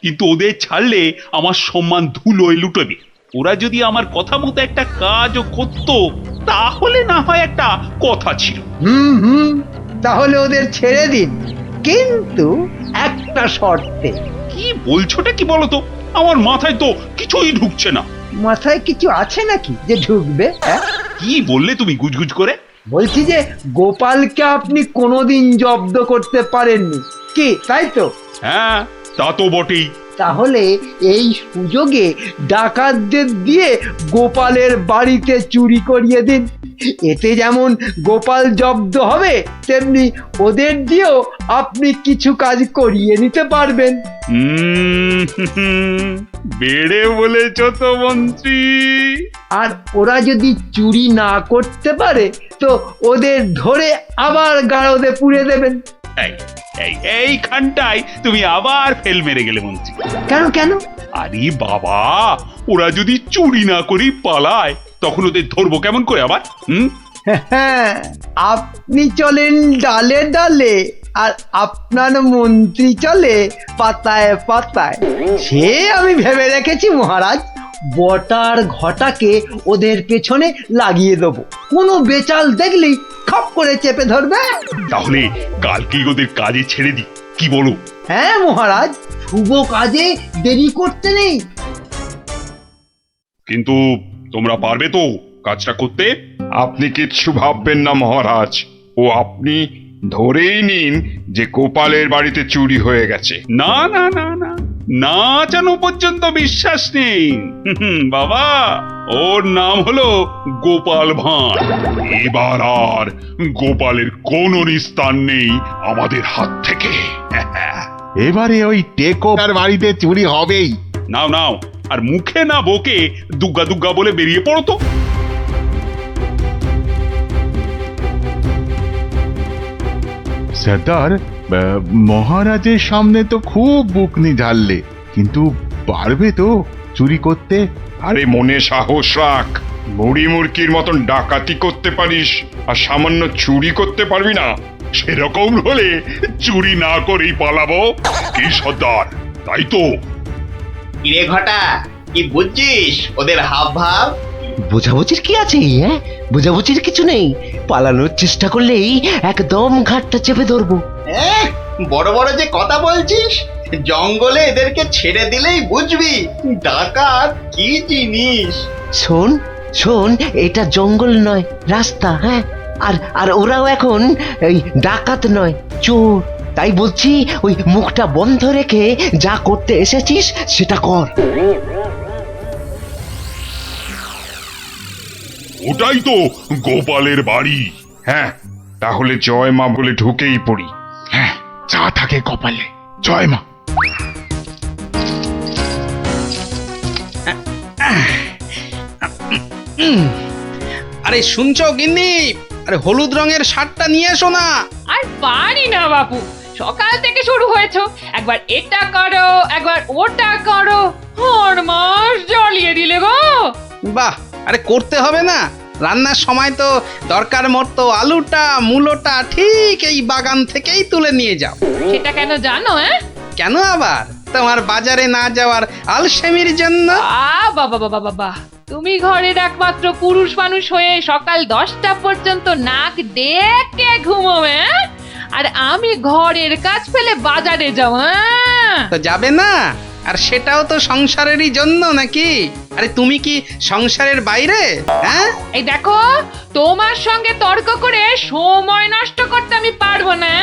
B: কিন্তু ওদের ছাড়লে আমার সম্মান ধুলোয় লুটবে। ওরা যদি আমার কথা মতো একটা কাজও করতো তাহলে না হয় একটা কথা ছিল।
C: তাহলে ওদের ছেড়ে দিন, কিন্তু একটা শর্তে।
B: কি বলছোটা কি বলতো? আমার মাথায় তো কিছুই ঢুকছে না।
C: মাথায় কিছু আছে নাকি যে ঢুকবে?
B: কি বললে তুমি গুজগুজ করে?
C: বলছি যে গোপালকে আপনি কোনোদিন জব্দ করতে পারেননি, কি তাই তো?
B: হ্যাঁ, তা তো বটেই।
C: তাহলে এই সুযোগে ডাকাতদের দিয়ে গোপালের বাড়িতে চুরি করিয়ে দিন। এতে যেমন গোপাল জব্দ হবে, তেমনি ওদের দিয়েও আপনি কিছু কাজ করিয়ে নিতে পারবেন।
B: বেড়ে বলেছ তো মন্ত্রী।
C: আর ওরা যদি চুরি না করতে পারে তো ওদের ধরে আবার গারদে পুড়ে দেবেন।
B: এইখানটায় তুমি আবার ফেল মেরে গেলে মন্ত্রী।
C: কেন?
B: আরে বাবা, ওরা যদি চুরি না করি পালায় তখন ওদের ধরবো কেমন করে আবার?
C: আপনি চলেন ডালে ডালে, আর আপনার মন্ত্রী চলে পাতায় পাতায়। সে আমি ভেবে রেখেছি মহারাজ। বটার ঘটাকে ওদের পেছনে লাগিয়ে দেবো, কোনো বেচাল দেখলেই খপ করে চেপে ধরবে।
B: তাহলে কালকেই ওদের কাজে ছেড়ে দিই, কি বলো?
C: হ্যাঁ মহারাজ, শুভ কাজে দেরি করতে নেই।
B: কিন্তু তোমরা পারবে তো কাজটা করতে?
N: আপনি কিচ্ছু ভাববেন না মহারাজ, ও আপনি ধরেই নিন যে গোপালের বাড়িতে চুরি হয়ে গেছে।
B: না না না না, না জানো পর্যন্ত বিশ্বাস নেই। বাবা, ওর নাম হলো গোপাল ভাঁড়। এবার আর গোপালের কোনো নিস্তার নেই আমাদের হাত থেকে।
K: এবারে ওই টেকোর বাড়িতে চুরি হবেই।
B: নাও, আর মুখে না বকে দুগ্গা দুগ্গা বলে বেরিয়ে পড়ো তো।
K: সর্দার, মহারাজের সামনে তো খুব বুকনি ঝাড়লে, কিন্তু পারবে তো? চুরি করতে?
N: আরে মনে সাহস রাখ, বুড়ি মুরকির মতন ডাকাতি করতে পারিস আর সামান্য চুরি করতে পারবি না? সেরকম হলে চুরি না করেই পালাবো। কি সর্দার, তাই তো?
I: কিরে ঘটা, কি বুঝছিস ওদের হাব ভাব? বোঝাবুঝির কি আছে? হ্যাঁ, বোঝাবুঝির কিছু নেই। পালানোর চেষ্টা করলেই একদম ঘাটটা চেপে ধরবো। বড় বড় যে কথা বলছিস, জঙ্গলে এদেরকে ছেড়ে দিলেই বুঝবি ডাকাত কি জিনিস। শোন শোন, এটা জঙ্গল নয়, রাস্তা। হ্যাঁ, আর আর ওরাও এখন এই ডাকাত নয়, চোর। তাই বলছি, ওই মুখটা বন্ধ রেখে যা করতে এসেছিস সেটা কর।
N: ওটাই তো গোপালের বাড়ি। হ্যাঁ, তাহলে জয় মা বলে ঢুকেই পড়ি।
K: হ্যাঁ, যা থাকে কপালে, জয় মা।
F: আরে শুনছো গিন্নি, আরে হলুদ রঙের শার্টটা নিয়ে এসো না।
G: আর পারি না বাপু, সকাল থেকে শুরু হয়েছে, একবার এটা করো একবার ওটা করো, আর মাস জ্বালিয়ে দিলে গো।
F: বাহ, আরে করতে হবে না? রান্নার সময় তো দরকার মতো আলুটা মূলোটা ঠিক এই বাগান থেকেই তুলে নিয়ে যাও।
G: সেটা কেন জানো?
F: কেন আবার? তোমার বাজারে না যাওয়ার আলসেমির জন্য।
G: বাবা বাবা বাবা, তুমি ঘরের একমাত্র পুরুষ মানুষ হয়ে সকাল 10টা পর্যন্ত নাক ডেকে ঘুমোবে, আর আমি ঘরের কাজ ফেলে বাজারে যাও।
F: তো যাবে না? আর সেটাও তো সংসারেরই জন্য নাকি? আরে তুমি কি সংসারের বাইরে? হ্যাঁ,
G: এই দেখো, তোমার সঙ্গে তর্ক করে সময় নষ্ট করতে আমি পারবো না।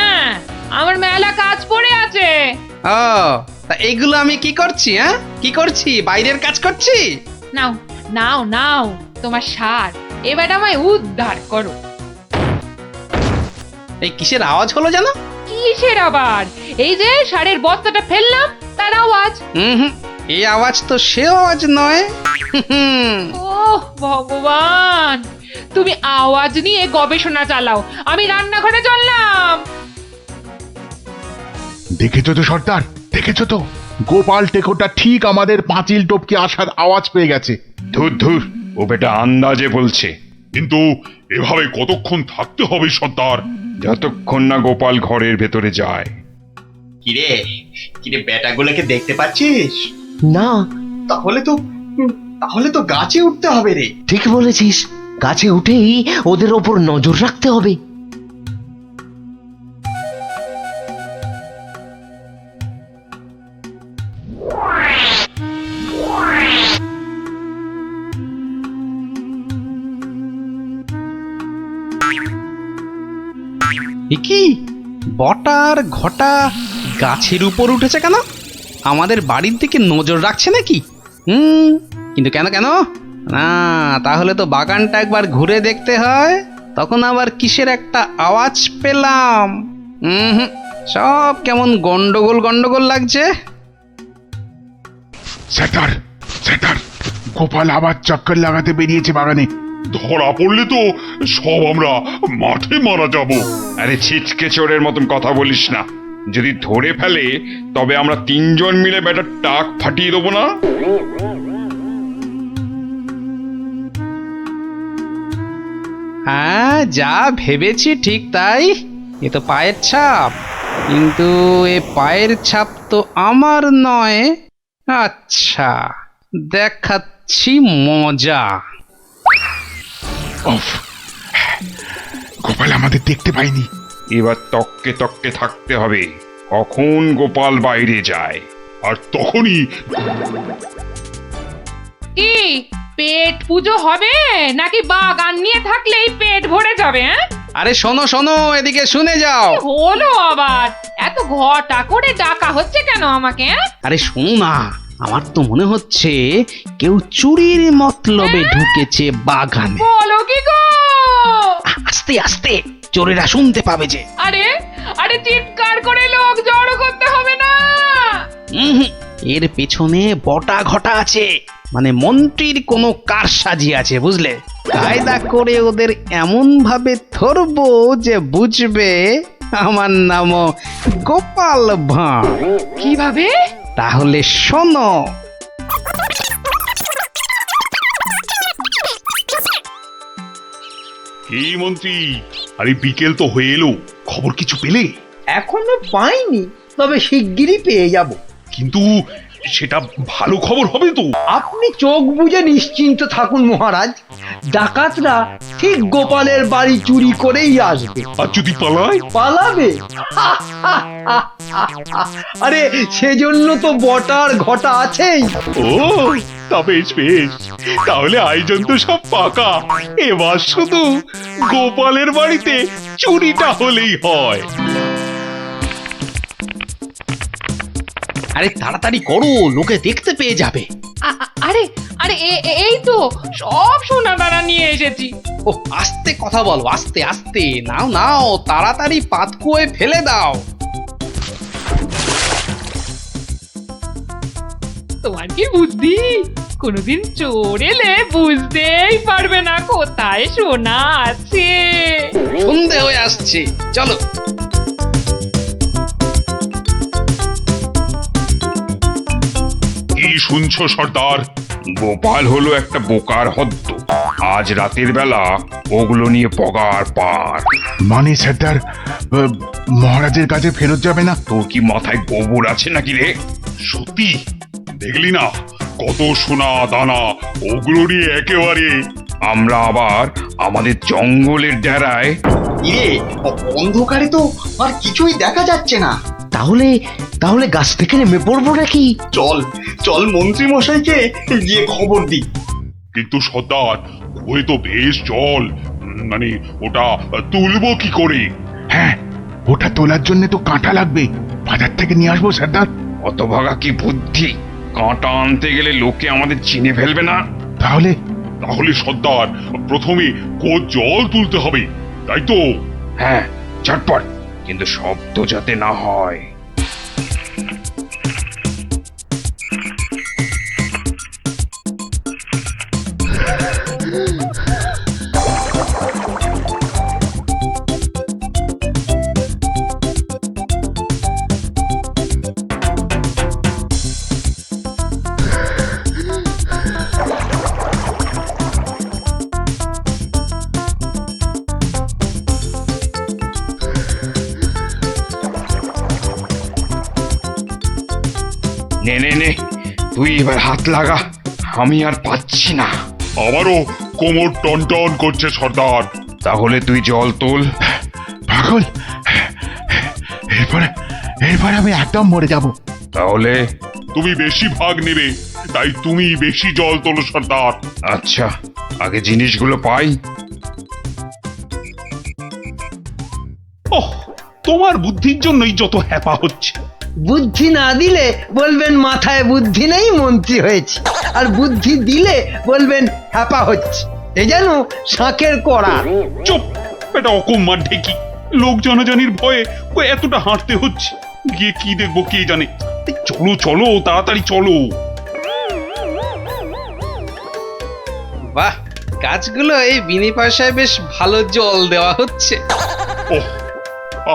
G: আমার মেলা কাজ পড়ে আছে।
F: ও, তা এইগুলো আমি কি করছি? হ্যাঁ, কি করছি? বাইরের কাজ করছি?
G: নাও নাও নাও তোমার সার, এবার আমায় উদ্ধার করো।
F: এই কিসের আওয়াজ হলো জানো?
G: কিসের আবার? এই যে সারের বস্তাটা ফেললাম তার আওয়াজ।
F: এই আওয়াজ তো সে আওয়াজ নয়।
G: ওহ ভগবান, তুমি আওয়াজ নিয়ে গবেষণা চালাও, আমি রান্নাঘরে চললাম।
K: দেখেছো তো সর্দার, দেখেছো তো? গোপাল টেকোটা ঠিক আমাদের পাঁচিল টপকে আসার আওয়াজ পেয়ে গেছে।
N: ধুর ধুর, ও বেটা আন্দাজে বলছে। কিন্তু এভাবে কতক্ষণ থাকতে হবে সর্দার? যতক্ষণ না গোপাল ঘরের ভেতরে যায়।
I: কিরে কিরে, বেটাগুলোকে দেখতে পাচ্ছিস না? তাহলে তো গাছে উঠতে হবে রে। ঠিক বলেছিস, গাছে উঠেই ওদের ওপর নজর রাখতে হবে।
F: কি বটার ঘটা গাছের উপর উঠেছে কেন? আমাদের বাড়ির দিকে নজর রাখছে নাকি? কিন্তু কেন কেন না, তাহলে তো বাগানটা একবার ঘুরে দেখতে হয়। তখন আবার কিসের একটা আওয়াজ পেলাম। সব কেমন গন্ডগোল গন্ডগোল লাগছে।
K: স্যার, স্যার, গোপাল আবার চক্কর লাগাতে বেরিয়েছে বাগানে।
N: ধরা পড়লে তো সব আমরা মাঠে মারা যাব। আরে ছিচকে চোরের মতন কথা বলিস না। যদি ধরে ফেলে তবে আমরা তিনজন মিলে বেটার টাক ফাটিয়ে দেবো না?
F: হ্যাঁ, যা ভেবেছি ঠিক তাই। এ তো পায়ের ছাপ, কিন্তু এ পায়ের ছাপ তো আমার নয়। আচ্ছা, দেখাচ্ছি মজা।
K: গোপাল আমাদের দেখতে পাইনি।
N: এবার তককে তককে থাকতে হবে কখন গোপাল বাইরে যায়, আর তখনই।
G: কি পেট পুজো হবে নাকি বাগান নিয়ে থাকলেই পেট ভরে যাবে?
F: আরে শোনো শোনো, এদিকে শুনে যাও।
G: হলো আবার এত ঘটা করে ডাকা হচ্ছে কেন আমাকে?
F: আরে শোনো না, আমার তো মনে হচ্ছে কেউ চুরির মতলবে ঢুকেছে বাগানে।
G: বলো কি গো?
F: আস্তে আস্তে, চোরেরা শুনতে পাবে যে।
G: আরে আরে চিৎকার করে লোক জড়ো করতে হবে না।
F: এর পেছনে বটা ঘটা আছে, মানে মন্ত্রীর কোনো কারসাজি আছে, বুঝলে? কায়দা করে ওদের এমন ভাবে ধরবো যে বুঝবে আমার নামও গোপাল ভাঁড়।
G: কিভাবে?
F: তাহলে শোনো।
B: এই মন্ত্রী, আরে বিকেল তো হয়ে এলো, খবর কিছু পেলে?
C: এখনো পাইনি, তবে শিগগিরই পেয়ে যাব।
B: কিন্তু সেটা ভালো খবর হবে তো?
C: আপনি চোখ বুজে নিশ্চিন্ত থাকুন মহারাজ, ডাকাতরা ঠিক গোপালের বাড়ি চুরি করেই আসবে।
B: আর যদি পালায়?
C: পালাবে? আরে সেজন্য তো বটার ঘটা আছেই।
B: ও তা বেশ বেশ, তাহলে আয়োজন তো সব পাকা। এবার শুধু গোপালের বাড়িতে চুরিটা হলেই হয়।
F: আরে তাড়াতাড়ি করো, লোকে দেখতে পেয়ে যাবে।
G: আরে আরে এই তো সব সোনা দানা নিয়ে এসেছি।
F: ও আস্তে কথা বলো, আস্তে আস্তে। নাও নাও, তাড়াতাড়ি পাতকুয়োয় ফেলে দাও।
G: তোমার কি বুদ্ধি, কোনোদিন চোর এলে বুঝতেই পারবে না কোথায় সোনা আছে।
F: সন্ধে হয়ে আসছে, চলো।
B: কি শুনছো সর্দার?
N: গোপাল হলো একটা বোকার হদ্দ। আজ রাতের বেলা ওগুলো নিয়ে পগার পার।
K: মানে সর্দার, মহারাজের কাছে ফেরত যাবে না?
N: তোর কি মাথায় গোবর আছে নাকি রে?
B: সত্যি দেখলি না কত সোনা দানা, ওগুলো নিয়ে একেবারে।
N: আমরা আবার আমাদের জঙ্গলের ডেরায়।
A: ইয়ে, অন্ধকারে তো আর কিছুই দেখা যাচ্ছে না।
I: তাহলে তাহলে গাছ থেকে নেমে পড়বো নাকি?
A: চল চল মন্ত্রী মশাইকে গিয়ে খবর দি।
B: কিন্তু সর্দার, ওই তো বেশ জল, মানে ওটা তুলবো কি করে?
K: হ্যাঁ, ওটা তোলার জন্য তো কাঁটা লাগবে, বাজার থেকে নিয়ে আসবো সর্দার।
N: অত ভাগা কি বুদ্ধি! কাঁটা আনতে গেলে লোকে আমাদের চিনে ফেলবে না?
K: তাহলে
B: তাহলে সর্দার, প্রথমে জল তুলতে হবে, তাই তো?
N: হ্যাঁ, ঝটপট, কিন্তু শব্দ যাতে না হয়। নে নে নে, তুই এবার হাত লাগা, আমি আর পাচ্ছি না।
B: আমারও কোমর টনটন করছে সর্দার।
N: তাহলে তুই জল তোল।
K: পাগল, এরপরে এরপরে আমি একদম মরে যাব।
N: তাহলে
B: তুমি বেশি ভাগ নেবে, তাই তুমি বেশি জল তোলো সর্দার।
N: আচ্ছা, আগে জিনিসগুলো পাই।
B: ওহ, তোমার বুদ্ধির জন্যই যত হ্যাপা হচ্ছে।
C: বুদ্ধি না দিলে বলবেন মাথায় বুদ্ধি নেই, মন্ত্রী হয়েছে। আর বুদ্ধি দিলে বলবেন হ্যাপা হচ্ছে। এ যেন শাঁখের কড়া।
B: চুপ, এটা অকম্মার ঢেকি। লোক জনজানির ভয়ে এতটা হাঁটতে হচ্ছে, গিয়ে কি দেখবো কে জানে। এই চলো চলো, তাড়াতাড়ি চলো।
F: বাহ, গাছগুলো এই বিনি পয়সায় বেশ ভালো জল দেওয়া হচ্ছে।
B: ওহ,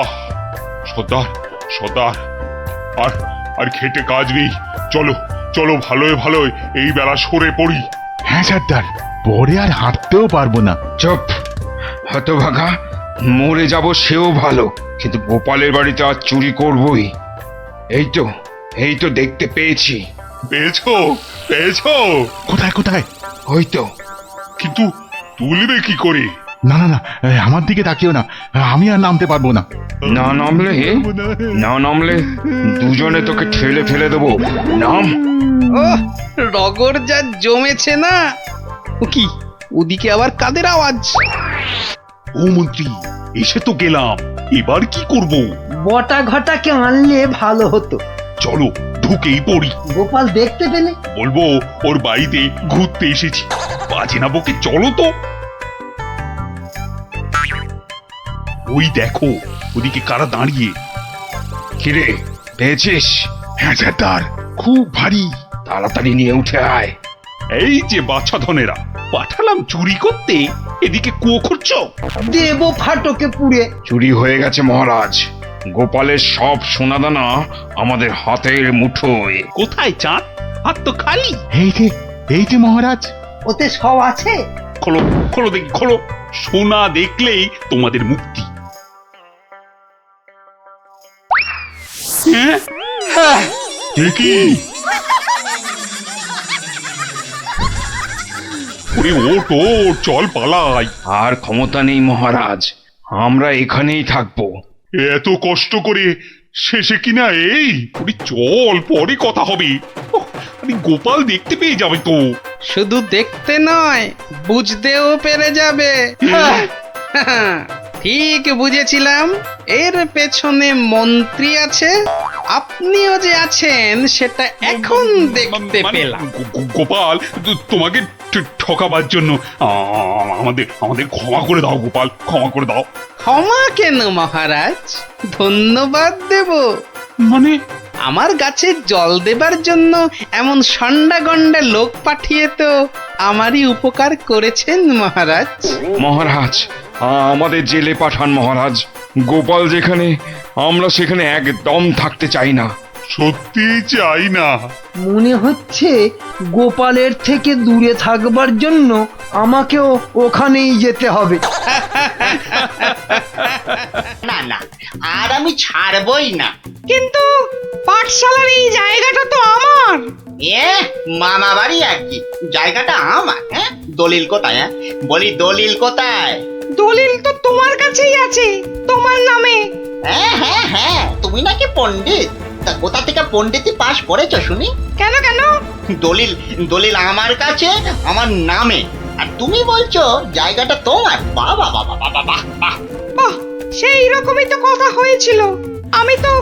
B: আহ, সর্দার সর্দার, আর আর খেটে কাজ নেই। চলো চলো, ভালোই ভালোই এই বেলা সরে পড়ি।
K: হ্যাঁ সর্দার, পরে আর হাঁটতেও পারবো না।
N: চুপ, হতভাগা, মরে যাব সেও ভালো, কিন্তু গোপালের বাড়িতে আজ চুরি করবই। এই তো দেখতে পেয়েছি।
B: পেয়েছো পেয়েছো?
K: কোথায় কোথায়?
N: ওই তো।
B: কিন্তু তুলবে কি করে?
K: না না না, আমার দিকে তাকিও না, আমি আর নামতে পারবো না।
N: না নামলে দুজনে তোকে ঠেলে ফেলে দেবো। নাম।
F: ওহ, রগর যা জমেছে না। ও কি, ওদিকে আবার কাদের আওয়াজ?
B: ও মন্ত্রী, এসে তো গেলাম, এবার কি করব?
C: বটা ঘটাকে আনলে ভালো হতো।
B: চলো ঢুকেই পড়ি।
C: গোপাল দেখতে পেলে
B: বলবো ওর বাড়িতে ঘুরতে এসেছি। বাজে না বকে, চলো তো। ওই দেখো, ওদিকে কারা দাঁড়িয়ে।
N: কিরে, পেয়েছিস?
K: হ্যাঁ সর্দার, খুব ভারী।
N: তাড়াতাড়ি নিয়ে উঠে আয়।
B: এই যে বাছা ধনেরা, পাঠালাম চুরি করতে, এদিকে কুয়ো খুঁড়ছো।
C: দেব ফাটকে পুড়ে।
N: চুরি হয়ে গেছে মহারাজ, গোপালের সব সোনাদানা আমাদের হাতের মুঠোয়।
B: কোথায় চাঁদ? হাত তো খালি।
K: এই যে মহারাজ।
C: ওতে সব আছে।
B: খোলো খোলো দেখি, খোলো। সোনা দেখলেই তোমাদের মুক্তি। হ্যাঁ? এ কি? ওরে ওঠ ওঠ, চল পালাই।
N: আর ক্ষমতা নেই মহারাজ, আমরা এখানেই থাকবো।
B: এত কষ্ট করে শেষে কিনা এই? ওরে চল, পরে কথা হবে। ওহ, আরে গোপাল দেখতে পেয়ে যাবে তো।
F: শুধু দেখতে নয়, বুঝতেও পেরে যাবে। ঠিক বুঝেছিলাম, এর পেছনে মন্ত্রী আছে। আপনিও যে আছেন সেটা এখন দেখতে পেলাম।
B: গোপাল, তোমাকে ঠকাবার জন্য আমাদের ক্ষমা করে দাও গোপাল, ক্ষমা করে দাও।
F: ক্ষমা কেন মহারাজ, ধন্যবাদ দেব।
B: মানে?
F: আমার গাছে জল দেবার জন্য এমন সন্ডা গন্ডা লোক পাঠিয়ে তো আমারই উপকার করেছেন মহারাজ।
N: মহারাজ, আমাদের জেলে পাঠান মহারাজ। গোপাল যেখানে, আমরা সেখানে একদম থাকতে চাই না।
B: সত্যি চাই না।
C: মনে হচ্ছে গোপালের থেকে দূরে থাকবার জন্য আমাকেও ওখানেই যেতে হবে।
I: না না, আর আমি ছাড়বই না।
L: কিন্তু পাঠশালার এই জায়গাটা তো আমার।
I: এ মামা বাড়ি আর কি, জায়গাটা আমার। হ্যাঁ, দলিল কোথায়? হ্যাঁ বলি, দলিল কোথায়?
L: দলিল তো তোমার কাছেই আছে, তোমার নামে।
I: হ্যাঁ হ্যাঁ হ্যাঁ, তুমি নাকি পণ্ডিত। তা কোথা থেকে পণ্ডিতি পাশ করেছো শুনি?
L: কেন কেন?
I: দলিল দলিল আমার কাছে, আমার নামে, আর তুমি বলছো জায়গাটা তোমার। বাবা বাবা বাবা বাহ বাহ।
L: বাহ, সেই রকমই তো কথা হয়েছিল। আমি তো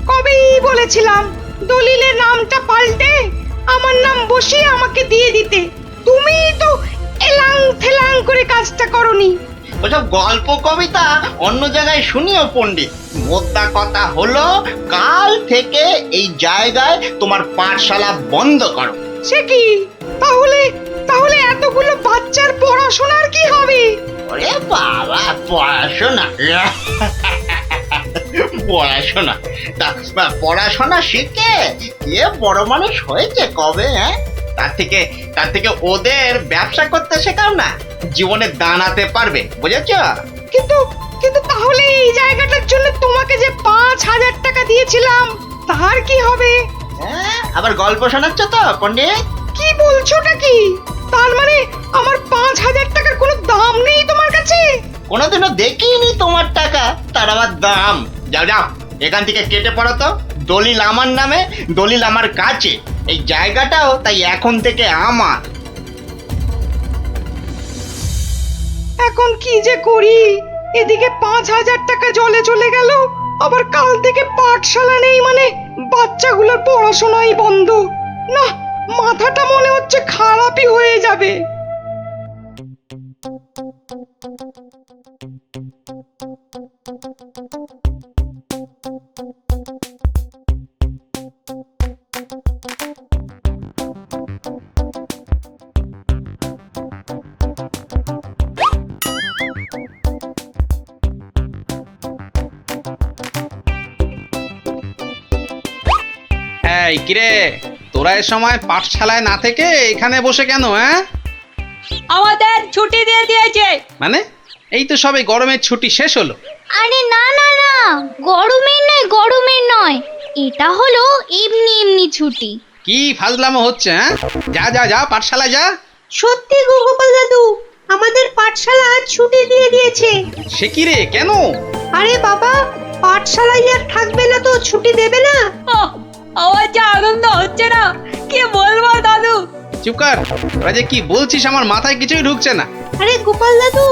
L: কবেই বলেছিলাম দলিলের নামটা পাল্টে আমার নাম বসিয়ে আমাকে দিয়ে দিতে। তুমি তো এলাং ফেলাং করে কাজটা করনি।
I: ওসব গল্প কবিতা অন্য জায়গায় শুনিও পণ্ডিত। মোদ্দা কথা হলো, কাল থেকে এই জায়গায় তোমার পাঠশালা বন্ধ করো।
L: সে কি? তাহলে তাহলে এতগুলো বাচ্চার পড়াশোনার কি হবে?
I: ওরে বাবা, পড়াশোনা পড়াশোনা তা পড়াশোনা শিখে কে বড় মানুষ হয়েছে কবে? হ্যাঁ, তার থেকে ওদের ব্যবসা করতে শেখাও না, জীবনে দাঁড়াতে পারবে। বুঝেছ?
L: কিন্তু কিন্তু তাহলে এই জায়গাটার জন্য তোমাকে যে 5,000 টাকা দিয়েছিলাম তার কি হবে?
I: হ্যাঁ, আবার গল্প শোনাচ্ছ তো পণ্ডিত?
L: কি বলছোটা কি? তার মানে আমার 5,000 টাকার কোনো দাম নেই তোমার কাছে?
I: কোনোদিনও দেখিনি তোমার টাকা, তার আবার দাম। যাও যাও, এখান থেকে কেটে পড়ো তো। দলিল আমার নামে, দলিল আমার কাছে, এই জায়গাটাও তাই এখন থেকে আমার।
L: এখন কি যে করি? এদিকে 5,000 টাকা জলে চলে গেল, আবার কাল থেকে পাঠশালা নেই, মানে বাচ্চাগুলোর পড়াশোনাই বন্ধ। না, মাথাটা মনে হচ্ছে খারাপই হয়ে যাবে।
F: এই কিরে, তোরা এ সময় পাঠশালায় না থেকে এখানে বসে কেন? হ্যাঁ,
G: আমাদের ছুটি দিয়ে দিয়েছে।
F: মানে এই তো সবে গরমের ছুটি শেষ হলো।
O: আরে না না না, গরমের নয়, এটা হলো এমনি এমনি ছুটি।
F: কি ফাজলামো হচ্ছে? হ্যাঁ, যা যা যা, পাঠশালায় যা।
H: সত্যি গো গোপাল দাদু, আমাদের পাঠশালা আজ ছুটি দিয়ে দিয়েছে।
F: সে কি রে, কেন?
H: আরে বাবা, পাঠশালায় আর থাকবে না তো ছুটি দেবে না?
G: আমার যা আনন্দ হচ্ছে না, কি বলবো দাদু।
F: চুপ কর, তোরা যে কি বলছিস আমার মাথায় কিছুই ঢুকছে না।
H: আরে গোপাল দাদু,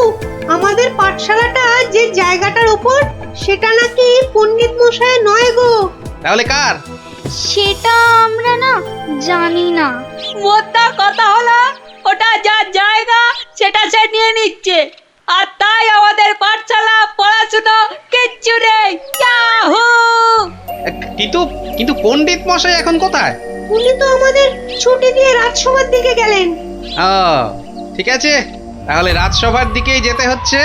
H: আমাদের পাঠশালাটা যে জায়গাটার উপর, সেটা নাকি পণ্ডিত মশাই নয় গো।
F: তাহলে কার?
O: সেটা আমরা না জানি না।
G: মোদ্দা কথা হলো, ওটা যার জায়গা সেটা সে নিয়ে নিচ্ছে, আর তাই আমাদের পাঠশালা পড়াশুনো কিচ্ছু নেই। ইয়াহু!
F: কিন্তু কিন্তু পণ্ডিত মশাই এখন কোথায়?
H: উনি তো আমাদের ছুটি দিয়ে রাজসভার দিকে গেলেন।
F: ও ঠিক আছে, তাহলে রাজসভার দিকেই যেতে হচ্ছে।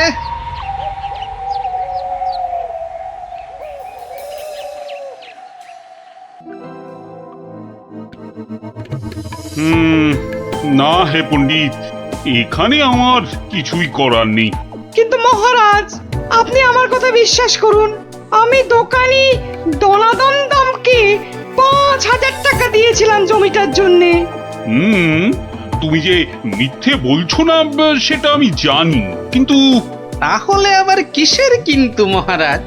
B: না হে পণ্ডিত, এখানে আমার কিছুই করার নেই।
L: মহারাজ, আপনি আমার কথা বিশ্বাস করুন, আমি দোকানি দনাদন দামকে 5,000 টাকা দিয়েছিলাম জমিটার জন্যে।
B: তুমি যে মিথ্যে বলছো না সেটা আমি জানি, কিন্তু
F: তাহলে আবার কিসের কিন্তু মহারাজ?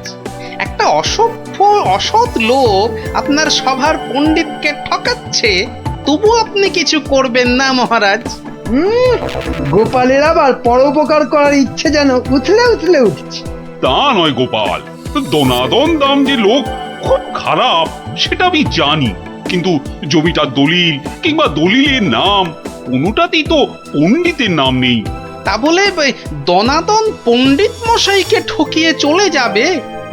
F: একটা অসভ্য অসৎ লোক আপনার সভার পণ্ডিতকে ঠকাচ্ছে, তবু আপনি কিছু করবেন না মহারাজ?
C: গোপালের আবার পরোপকার করার ইচ্ছে যেন উথলে উথলে উঠছে।
B: তা নয় গোপাল, দনাদন দাম যে লোক খুব খারাপ সেটা আমি জানি, কিন্তু জমিটার দলিল কিংবা দলিলের নাম কোনোটাতেই তো পণ্ডিতের নাম নেই।
F: তা বলে দনাদন পণ্ডিত মশাইকে ঠকিয়ে চলে যাবে?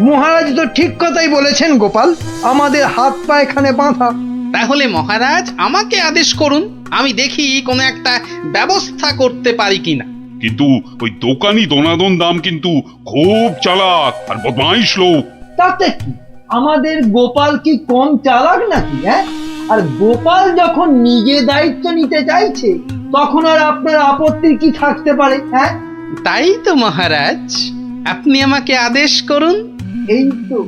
C: মহারাজ তো ঠিক কথাই বলেছেন গোপাল, আমাদের হাত পা এখানে বাঁধা।
F: তাহলে মহারাজ আমাকে আদেশ করুন, আমি দেখি কোনো একটা ব্যবস্থা করতে পারি কিনা।
B: কিন্তু ওই দোকানি দনাদন দাম কিন্তু খুব চালাক আর বদমাইশ লোক।
C: তাতে কি, আমাদের গোপাল কি কম চালাক নাকি? হ্যাঁ, আর গোপাল যখন নিজে দায়িত্ব নিতে চাইছে তখন আর আপনার আপত্তির কি থাকতে পারে? হ্যাঁ,
F: তাই তো মহারাজ, আপনি আমাকে আদেশ করুন।
C: এই তো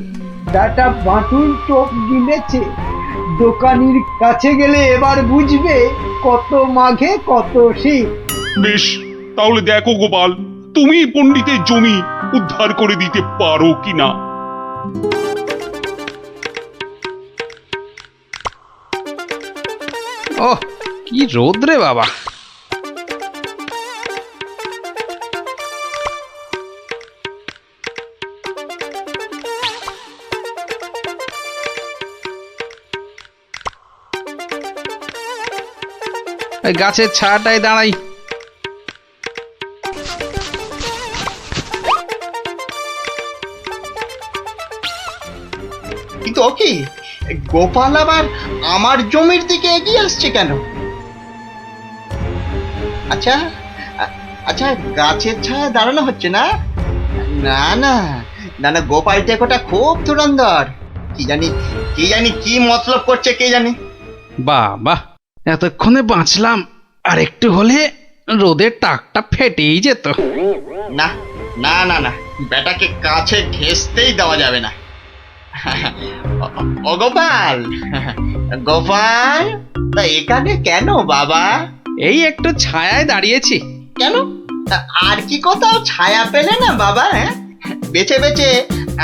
C: ডাটা বাটুল চোখ গিলেছে, দোকানির কাছে গেলে এবার বুঝবে কত মাঘে কত শীত।
B: বেশ, তাহলে দেখো গোপাল, তুমি পণ্ডিতের জমি উদ্ধার করে দিতে পারো কিনা।
F: ওহ, কি রোদ রে বাবা! ওই গাছের ছায়াটায় দাঁড়াই।
I: কিন্তু ও কি, গোপাল আবার আমার জমির দিকে এগিয়ে আসছে কেন? আচ্ছা আচ্ছা, গাছের ছায়া দাঁড়ানো হচ্ছে না? না না না না, গোপাল টেকোটা খুব ধুরন্ধর, কি জানি কি মতলব করছে কে জানে।
F: বাহ বাহ, এতক্ষণে বাঁচলাম, আর একটু হলে রোদের টাকটা ফেটেই যেত।
I: না না না না, বেটাকে কাছে ঘেঁষতেই দেওয়া যাবে না। ও গোপাল, গোপাল, তা এখানে কেন বাবা?
F: এই একটু ছায়ায় দাঁড়িয়েছি।
I: কেন, আর কি কোথাও ছায়া পেলে না বাবা? হ্যাঁ, বেছে বেছে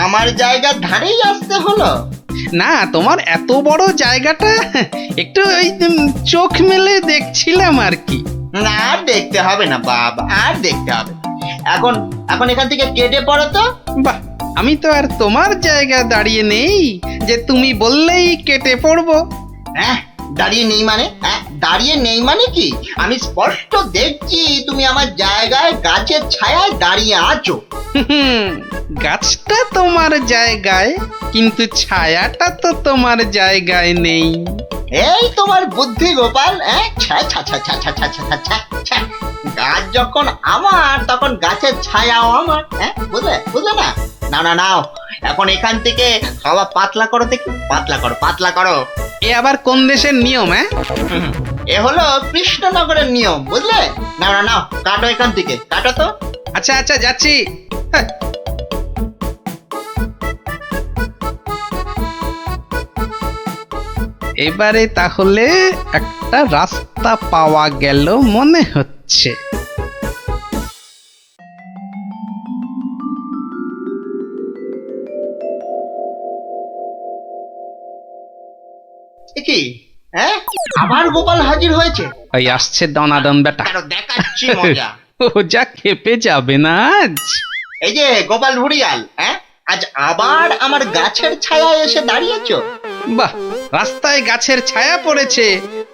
I: আমার জায়গার ধারেই আসতে হলো?
F: না, তোমার এত বড় জায়গাটা একটু ওই চোখ মেলে দেখছিলাম আর কি।
I: না, আর দেখতে হবে না বাবা, আর দেখতে হবে। এখন এখন এখান থেকে কেটে পড়ো তো।
F: বাহ, আমি তো আর তোমার জায়গায় দাঁড়িয়ে নেই যে তুমি বললেই কেটে পড়বো।
I: হ্যাঁ, দাঁড়িয়ে নেই মানে? হ্যাঁ, দাঁড়িয়ে নেই মানে কি? আমি স্পষ্ট দেখছি তুমি আমার জায়গায় গাছের ছায়ায় দাঁড়িয়ে আছো।
F: গাছটা তোমার জায়গায়, কিন্তু ছায়াটা তো তোমার জায়গায় নেই।
I: এই তোমার বুদ্ধি গোপাল। গাছ যখন আমার, তখন গাছের ছায়াও আমার। হ্যাঁ, বুঝলে না? না না, নাও এখন এখান থেকে হাওয়া পাতলা করো দেখি, পাতলা করো, পাতলা করো।
F: এ আবার কোন দেশের নিয়ম? হ্যাঁ,
I: এ হলো কৃষ্ণনগরের নিয়ম, বুঝলে? না না, নাও কাটো এখান থেকে, কাটো তো।
F: আচ্ছা আচ্ছা, যাচ্ছি। এবারে তাহলে একটা রাস্তা পাওয়া গেল মনে হচ্ছে।
I: কি, হ্যাঁ, আবার গোপাল হাজির হয়েছে?
F: ওই আসছে দনাদন বেটা,
I: দেখাচ্ছি মজা।
F: ও যা খেপে যাবে না আজ।
I: এই যে গোপাল ভুড়িয়াল, হ্যাঁ, আজ আবার আমার গাছের ছায়ায় এসে দাঁড়িয়েছো?
F: বাহ, রাস্তায় গাছের ছায়া পড়েছে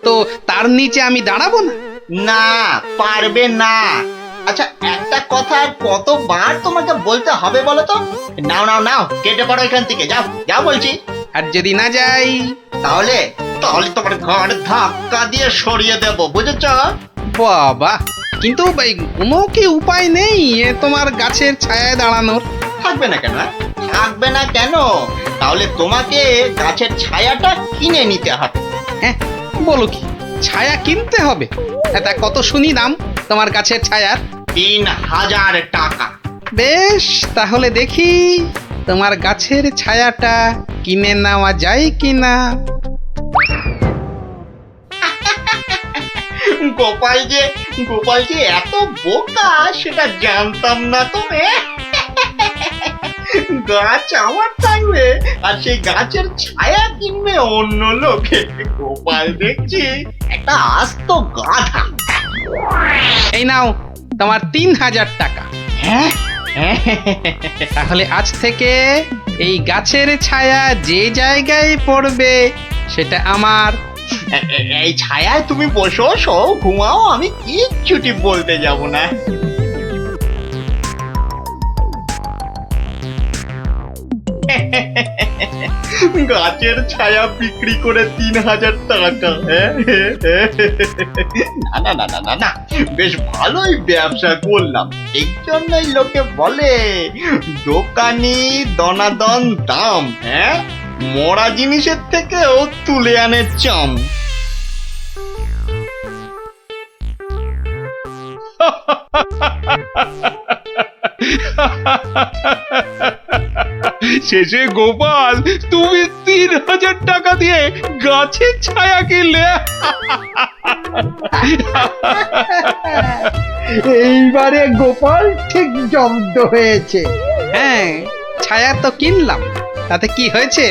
F: তো তার নিচে আমি দাঁড়াবো না?
I: না, পারবে না। আচ্ছা, একটা কথা আর কতবার তোমাকে বলতে হবে বলো তো? নাও নাও নাও, কেটে পড়ো এখান থেকে, যাও যাও বলছি।
F: আর যদি না যাই
I: তাহলে তাহলে তোমার ঘর ধাক্কা দিয়ে সরিয়ে দেবো, বুঝেছ?
F: বাবা, কিন্তু কোনো কি উপায় নেই তোমার গাছের ছায়ায় দাঁড়ানোর?
I: থাকবে না কেন? থাকবে না কেন? তাহলে তোমাকে গাছের ছায়াটা কিনে নিতে হবে।
F: হ্যাঁ, বলো কি, ছায়া কিনতে হবে? এটা কত শুনি দাম তোমার গাছের ছায়ার?
I: 3000 টাকা।
F: বেশ, তাহলে দেখি তোমার গাছের ছায়াটা কিনে নেওয়া যায় কিনা।
I: গোপাল যে এত বোকা সেটা জানতাম না তো। গাছ আমার থাকবে আর সেই গাছের ছায়া কিনবে অন্য লোকে। গোপাল দেখছি একটা আস্ত গাধা।
F: এই নাও তোমার 3000 টাকা।
I: হ্যাঁ,
F: তাহলে আজ থেকে এই গাছের ছায়া যে জায়গায় পড়বে সেটা আমার।
I: এই ছায়ায় তুমি বসো, ঘুমাও, আমি কিচ্ছুটি বলতে যাব না। গাছের ছায়া বিক্রি করে 3000 টাকা। না না না না না, বেশ ভালোই ব্যবসা করলাম। এই জন্যই লোকে বলে দোকানি দনাদন দাম। হ্যাঁ, মরা জিনিসের থেকেও তুলে আনে চাম।
B: শেষে গোপাল তুমি 3000 টাকা দিয়ে গাছের ছায়া কিনলে।
C: এইবারে গোপাল ঠিক জব্দ হয়েছে।
F: হ্যাঁ, ছায়া তো কিনলাম, তাতে কি হয়েছে?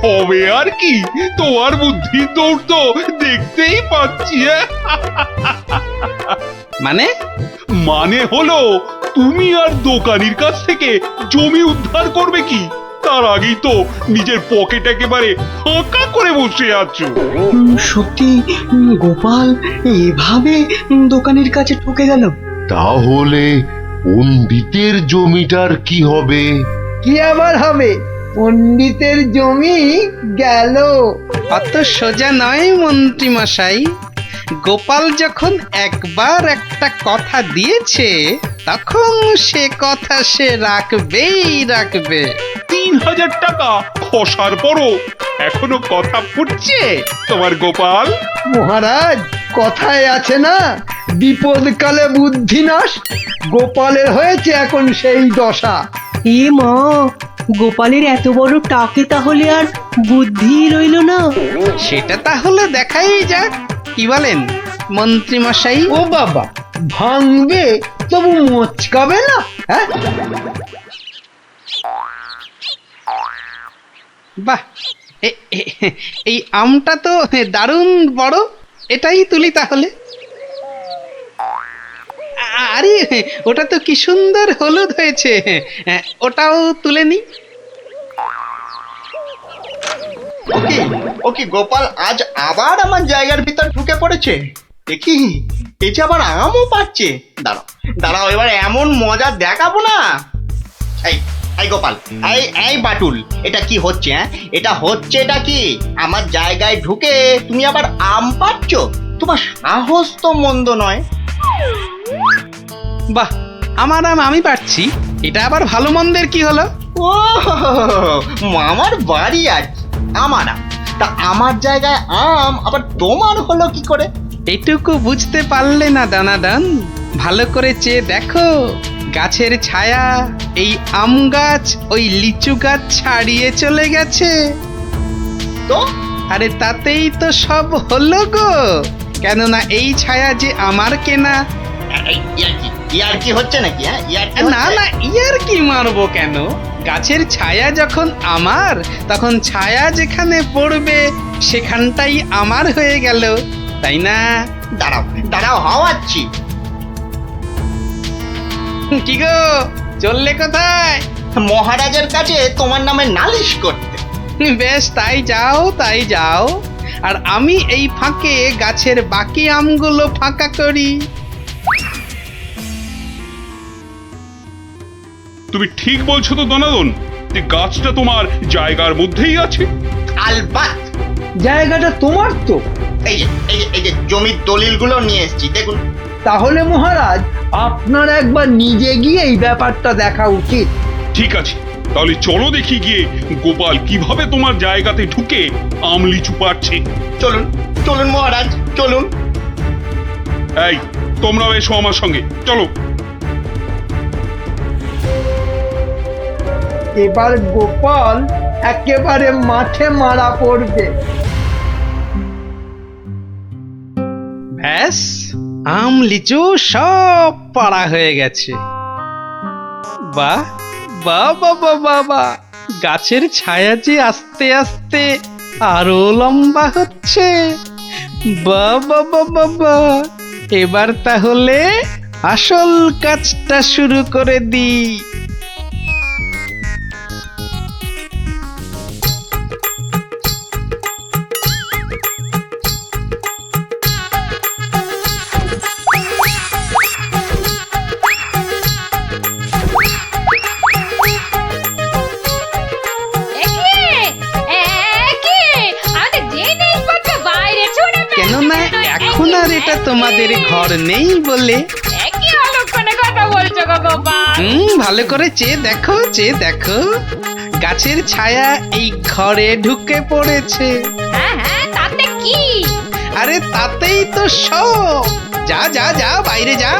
B: হবে আর কি, তোমার বুদ্ধি দৌড় তো দেখতেই পাচ্ছি।
F: মানে
B: হলো তুমি আর দোকানির কাছ থেকে জমি উদ্ধার করবে কি, তার আগেই তো নিজের পকেট একেবারে ফাঁকা করে বসে আছো।
A: সত্যি গোপাল এভাবে দোকানের কাছে ঠকে গেল?
D: তাহলে পণ্ডিতের জমিটার কি হবে?
C: কি আবার হবে? পণ্ডিতের জমি গেল।
F: অত সোজা নয় মন্ত্রী মশাই। গোপাল যখন একবার একটা কথা দিয়েছে তখন সে কথা সে রাখবে।
B: 3000 টাকা খসার পরও এখনো কথা ফুটছে তোমার গোপাল।
C: মহারাজ, কথায় আছে না, বিপদকালে বুদ্ধি নাশ। গোপালের হয়েছে এখন সেই দশা।
H: এ মা, গোপালের এত বড় টাকে তাহলে আর বুদ্ধি রইল না।
F: সেটা তাহলে দেখাই যাক, কি বলেন মন্ত্রী মশাই?
C: ও বাবা, ভাঙবে তবু মচকাবে না? হ্যাঁ,
F: বাহ, এই আমটা তো দারুণ বড়, এটাই তুলি তাহলে। আরে ওটা তো কি সুন্দর হলুদ হয়েছে, ওটাও তুলে নি।
I: ওকে গোপাল আজ আবার আমার জায়গার ভিতর ঢুকে পড়েছে। দেখি এই যে আবার আমও পাচ্ছে। দাঁড়াও এবার এমন মজা দেখাবো না। এই গোপাল, এই বাটুল, এটা কি হচ্ছে? এটা কি আমার জায়গায় ঢুকে তুমি আবার আম পাচ্ছ? তোমার সাহস তো মন্দ নয়।
F: বাহ, আমার আম আমি পাচ্ছি, এটা আবার ভালো মন্দের কি হলো?
I: ও, আমার বাড়ি আর আমার আম, তা আমার জায়গায় আম আবার তোমার হলো কি করে?
F: এটুকু বুঝতে পারলে না দানাদান? ভালো করে চেয়ে দেখো, গাছের ছায়া এই আম গাছ ওই লিচু গাছ ছাড়িয়ে চলে গেছে
I: তো।
F: আরে তাতেই তো সব হলো গো, কেননা এই ছায়া যে আমার কেনা।
I: ইয়ার কি হচ্ছে নাকি?
F: না না, ইয়ার কি মারবো কেন? গাছের ছায়া যখন আমার, তখন ছায়া যেখানে পড়বে সেখানটাই আমার হয়ে গেল, তাই না?
I: দাঁড়াও হাওয়াচ্ছি।
F: কি গো, চললে কোথায়?
I: মহারাজের কাছে তোমার নামে নালিশ করতে।
F: বেশ, তাই যাও। আর আমি এই ফাঁকে গাছের বাকি আমগুলো ফাঁকা করি।
B: তুমি ঠিক বলছো তো দনাদন, যে গাছটা তোমার জায়গার মধ্যেই আছে?
I: আলবাত
C: জায়গাটা তোমার তো।
I: এই যে জমির দলিলগুলো নিয়ে এসেছি, দেখুন।
C: তাহলে মহারাজ, আপনার একবার নিজে গিয়ে এই ব্যাপারটা দেখা উচিত।
B: ঠিক আছে, তাহলে চলো দেখি গিয়ে গোপাল কিভাবে তোমার জায়গাতে ঢুকে আম লিচু পাচ্ছে।
I: চলুন মহারাজ, চলুন।
B: এই তোমরাও এসো আমার সঙ্গে, চলো।
C: এবার গোপাল একেবারে মাঠে মারা পড়বে।
F: ব্যাস, আম লিচু সব পাড়া হয়ে গেছে। বাহ বাহ বাবা বাবা, গাছের ছায়া যে আস্তে আস্তে আরো লম্বা হচ্ছে। বাহ বাবা বাবা, এবার তাহলে আসল কাজটা শুরু করে দিই। কেননা এখন আর এটা তোমাদের ঘর নেই বলে। ভালো করে চেয়ে দেখো, চেয়ে দেখো, গাছের ছায়া এই ঘরে ঢুকে পড়েছে।
G: তাতে কি?
F: আরে তাতেই তো সব। যা যা যা, বাইরে যা।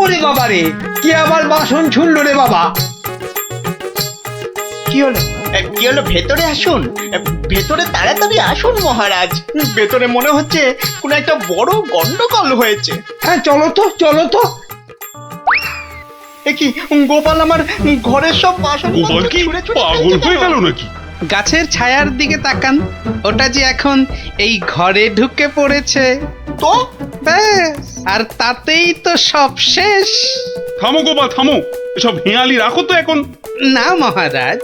C: ওরে বাবা রে, কি আবার বাসন ছুড়লো রে বাবা!
I: কি হলো? কি হলো? ভেতরে আসুন, ভেতরে তাড়াতাড়ি আসুন মহারাজ। ভেতরে মনে হচ্ছে কোনো একটা বড় গন্ডগোল হয়েছে।
C: হ্যাঁ, চলো তো, চলো তো।
I: এ কি, গোপাল আমার ঘরের সব বাসন
B: গোপাল কি পাগল হয়ে গেল নাকি?
F: গাছের ছায়ার দিকে তাকান, ওটা যে এখন এই ঘরে ঢুকে পড়েছে।
I: তো
F: ব্যাস, আর তাতেই তো সব শেষ।
B: থামো গোপাল, থামো, এসব হেঁয়ালি রাখো তো এখন।
F: না মহারাজ,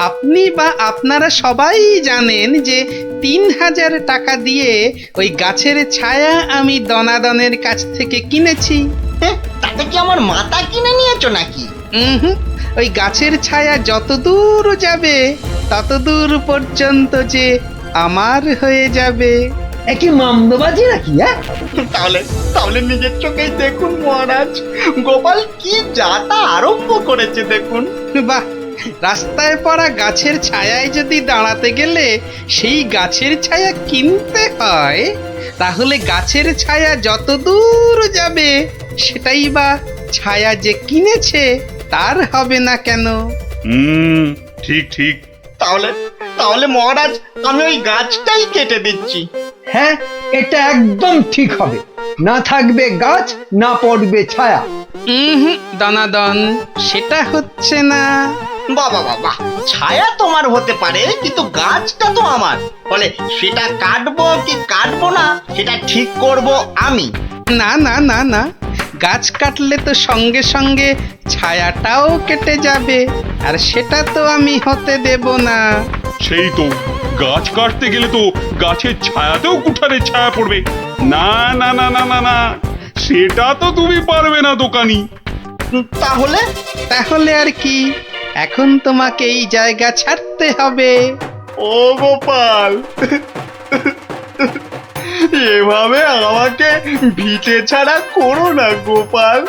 F: আপনি বা আপনারা সবাই জানেন যে ৩,০০০ টাকা দিয়ে ওই গাছের ছায়া আমি দনাদনের কাছ থেকে কিনেছি।
I: তাতে কি আমার মাথা কিনে নিয়েছো নাকি?
F: ওই গাছের ছায়া যত দূর যাবে তত দূর পর্যন্ত যে আমার হয়ে যাবে।
C: একই মামদবাজি নাকি?
I: তাহলে তাহলে নিজের চোখেই দেখুন মহারাজ, গোপাল কি যাতা আরম্ভ করেছে দেখুন।
F: বাহ, রাস্তায় পড়া গাছের ছায়ায় যদি দাঁড়াতে গেলে সেই গাছের ছায়া কিনতে হয়, তাহলে গাছের ছায়া যত দূর যাবে সেটাই বা ছায়া যে কিনেছে তার হবে না কেন?
B: ঠিক ঠিক।
I: তাহলে তাহলে মহারাজ, আমি ওই গাছটাই কেটে দিচ্ছি।
C: হ্যাঁ, এটা একদম ঠিক হবে। না থাকবে গাছ, না পড়বে ছায়া।
F: দনাদন, সেটা হচ্ছে না।
I: বাবা বাবা, ছায়া তোমার হতে পারে কিন্তু গাছটা তো আমার। বলে সেটা কাটবো কি কাটবো না সেটা ঠিক করব আমি।
F: না না না না, গাছ কাটলে তো সঙ্গে সঙ্গে ছায়াটাও কেটে যাবে, আর সেটা তো আমি হতে দেব না।
B: সেই তো, গাছ কাটতে গেলে তো গাছের ছায়াতেও কুঠারের ছায়া পড়বে। না না না না না না, সেটা তো তুমি পারবে না দোকানি।
I: তাহলে
F: তাহলে আর কি, এখন তোমাকে এই জায়গা ছাড়তে হবে।
I: ও গোপাল, এভাবে আমাকে ভিটে ছাড়া করো না গোপাল।